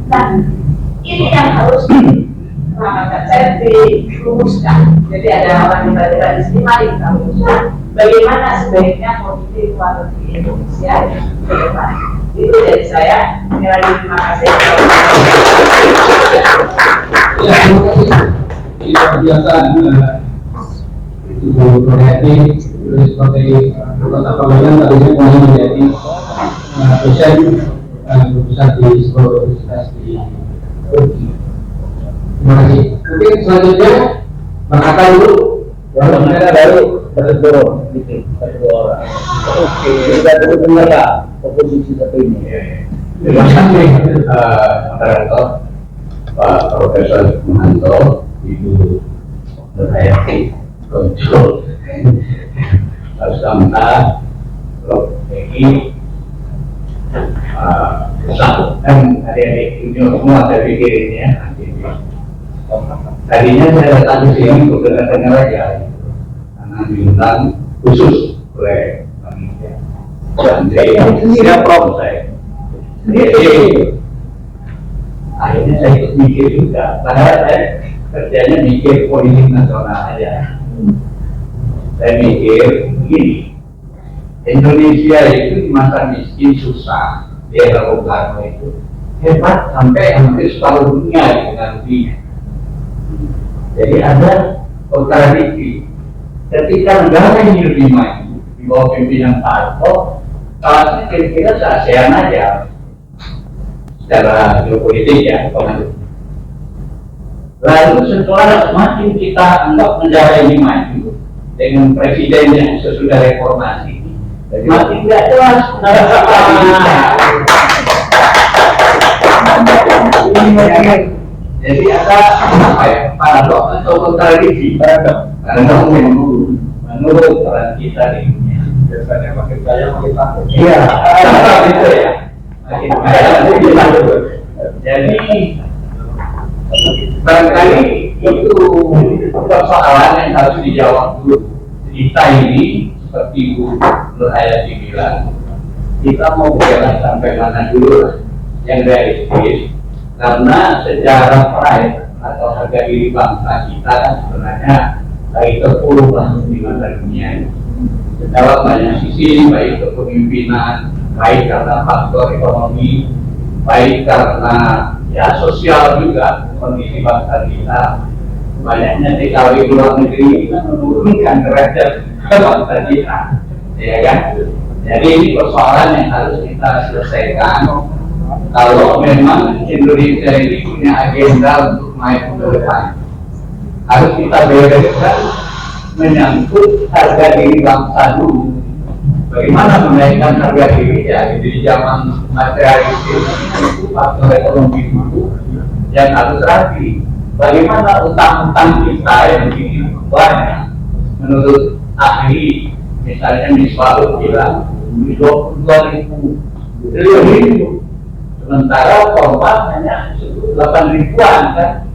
Nah, ini yang harus dilakukan, saya dirumuskan. Jadi ada orang yang istimewa yang kita rumuskan bagaimana sebaiknya politik luar negeri Indonesia ke depan. Itu dari saya. Terima kasih. Ya, terima kasih. Ini biasa Ibu Nurhati sebagai kota Pahlawan tadinya mau menjadi dosen besar di sekolah universitas di Turki. Terima kasih. Mungkin selanjutnya Maka dulu yang mereka baru berdua orang. Oke, kita dulu dengar lah oposisi terpilih. Terima kasih moderator Pak Profesor Muhanto, Ibu Nurhayati, Kontrol, Pak Samta, Prof. Egi, dan adik-adik junior semua saya pikir ini ya. Tadinya saya datang ke sini untuk dengar aja, karena diundang khusus oleh panitia. Dan saya Prof saya. Jadi akhirnya saya ikut mikir juga, padahal saya kerjanya mikir politik nasional aja. Saya mikir begini, Indonesia itu di masa miskin susah, di era Bung Karno itu hebat sampai hampir separuh dunia dengan rupiah. Jadi ada kontradiksi. Ketika negara ini lebih maju di bawah pimpinan Pak Harto, kawasan kira-kira se-ASEAN aja secara geopolitik ya. Lalu setelah semakin kita anggap negara ini maju dengan presiden yang sesudah reformasi, makin tidak jelas jadi ada apa ya, paradoks atau kontradiksi karena menurut peran kita di dunia biasanya makin kaya makin takut. Iya, gitu ya, makin kaya makin takut. Jadi barangkali itu persoalan yang harus dijawab dulu. Kita ini seperti Bu Nurhayati bilang, kita mau berjalan sampai mana dulu yang realistis. Karena sejarah pride atau harga diri bangsa kita kan sebenarnya lagi terpuruk lah di mata dunia. Dalam banyak sisi, baik kepemimpinan, baik karena faktor ekonomi, baik karena ya sosial juga kondisi bangsa kita. Banyaknya TKW luar negeri kita menurunkan derajat bangsa kita, ya kan? Jadi ini persoalan yang harus kita selesaikan. Kalau memang Indonesia ini punya agenda untuk naik ke depan, harus kita bereskan menyangkut harga diri bangsa dulu. bagaimana menaikkan harga diri ya di zaman materialistis itu faktor ekonomi dulu yang harus rapi. Bagaimana utang-utang kita yang begitu banyak menurut ahli, misalnya Misbahul bilang 22.000 triliun, sementara korban hanya 8.000-an kan.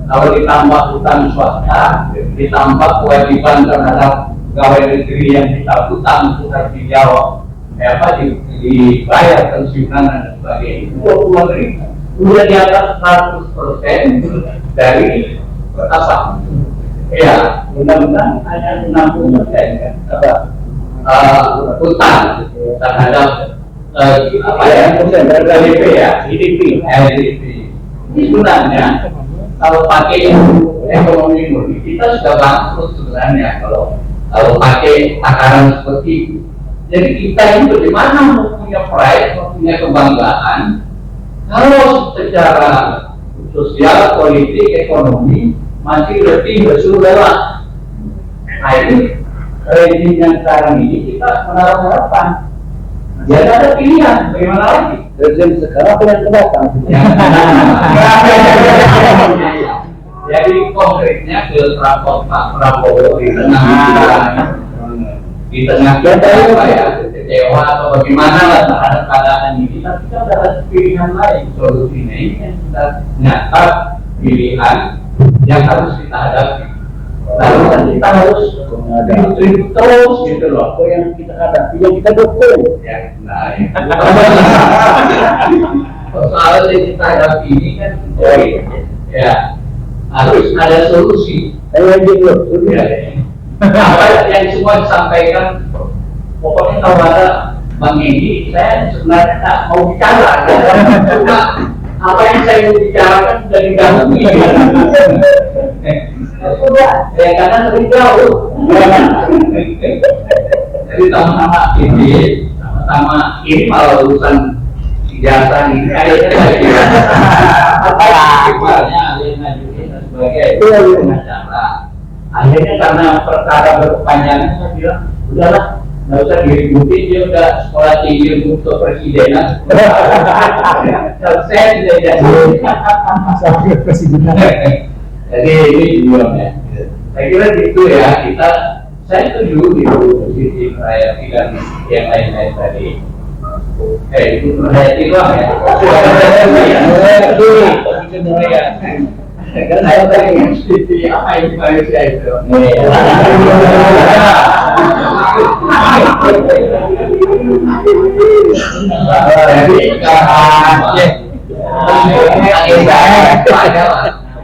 Kalau ditambah utang swasta, ditambah kewajiban terhadap pegawai negeri yang kita utang itu harus dijawab, dibayar pensiunan dan sebagainya, 20.000 sudah di atas 100% dari apa? Ya, undang-undang hanya 60% kan, utang terhadap apa ya? GDP ya, GDP. Ini sebenarnya kalau pakai ekonomi murni kita sudah bangkrut sebenarnya kalau pakai takaran seperti itu. Jadi kita ini bagaimana mau punya pride, mau punya kebanggaan kalau secara sosial, politik, ekonomi masih lebih bersuara. Nah ini rezim yang sekarang ini kita menaruh harapan. Jadi ada pilihan, bagaimana lagi? Rezim sekarang apa yang kedatang? Jadi konkretnya ke rapor Pak Prabowo di tengah kita apa ya kecewa atau bagaimana lah terhadap keadaan ini, tapi kita ada pilihan lain, solusinya ini yang kita nyata pilihan yang harus kita hadapi. Lalu kan kita harus terus gitu loh, apa yang kita hadapi, yang kita dukung ya. Nah soal yang kita hadapi ini kan ya harus ada solusi. Apa yang semua disampaikan, pokoknya kalau ada Bang Edi, saya sebenarnya tak mau bicara, cuma apa yang saya mau bicarakan sudah diganggu. Sudah, ya karena sering jauh. Jadi sama-sama ini malah urusan ijazah ini akhirnya sebagai pengacara. Akhirnya karena perkara berkepanjangan saya bilang udahlah nggak usah diributin, dia udah sekolah tinggi untuk presidenan. Saya tidak jadi presidenan. Jadi ini juga ya. Saya kira gitu ya, saya setuju gitu posisi Hayati dan yang lain-lain tadi. Itu Hayati doang ya. Kan saya pengen posisi apa yang Malaysia itu.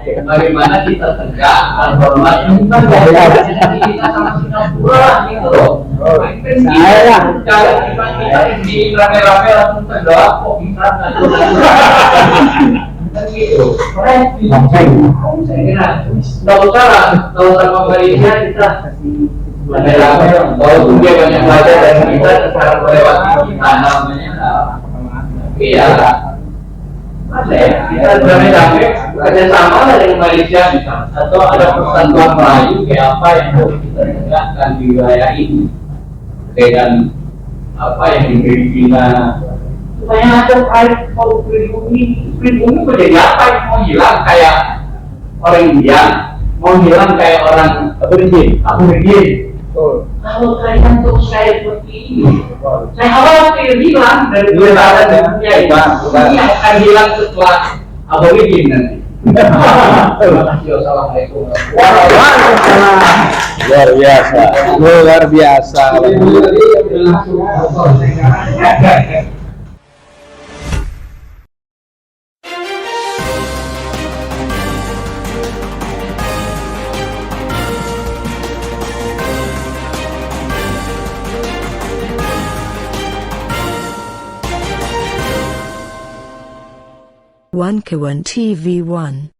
Jadi bagaimana kita tegak terhormat bukan kita sama Singapura gitu loh. Saya cara kita di rame-rame langsung tegak kok bisa gitu. Saya kira nggak usah lah kalau sama Malaysia kita rame-rame walaupun dia banyak belajar dari kita sekarang melewati kita namanya iya kita rame-rame kerjasama lah dengan Malaysia misalnya, atau ada persatuan Melayu kayak apa yang harus kita tegakkan di wilayah ini dengan apa yang diberi China supaya ada kalau pribumi menjadi apa yang mau hilang kayak orang India, mau hilang kayak orang Aborigin. Kalau kalian terus saya seperti ini, saya khawatir hilang dari negara dan dunia ini akan hilang setelah Aborigin nanti. Terima kasih. Wassalamualaikum. Luar biasa. One Kawan TV 1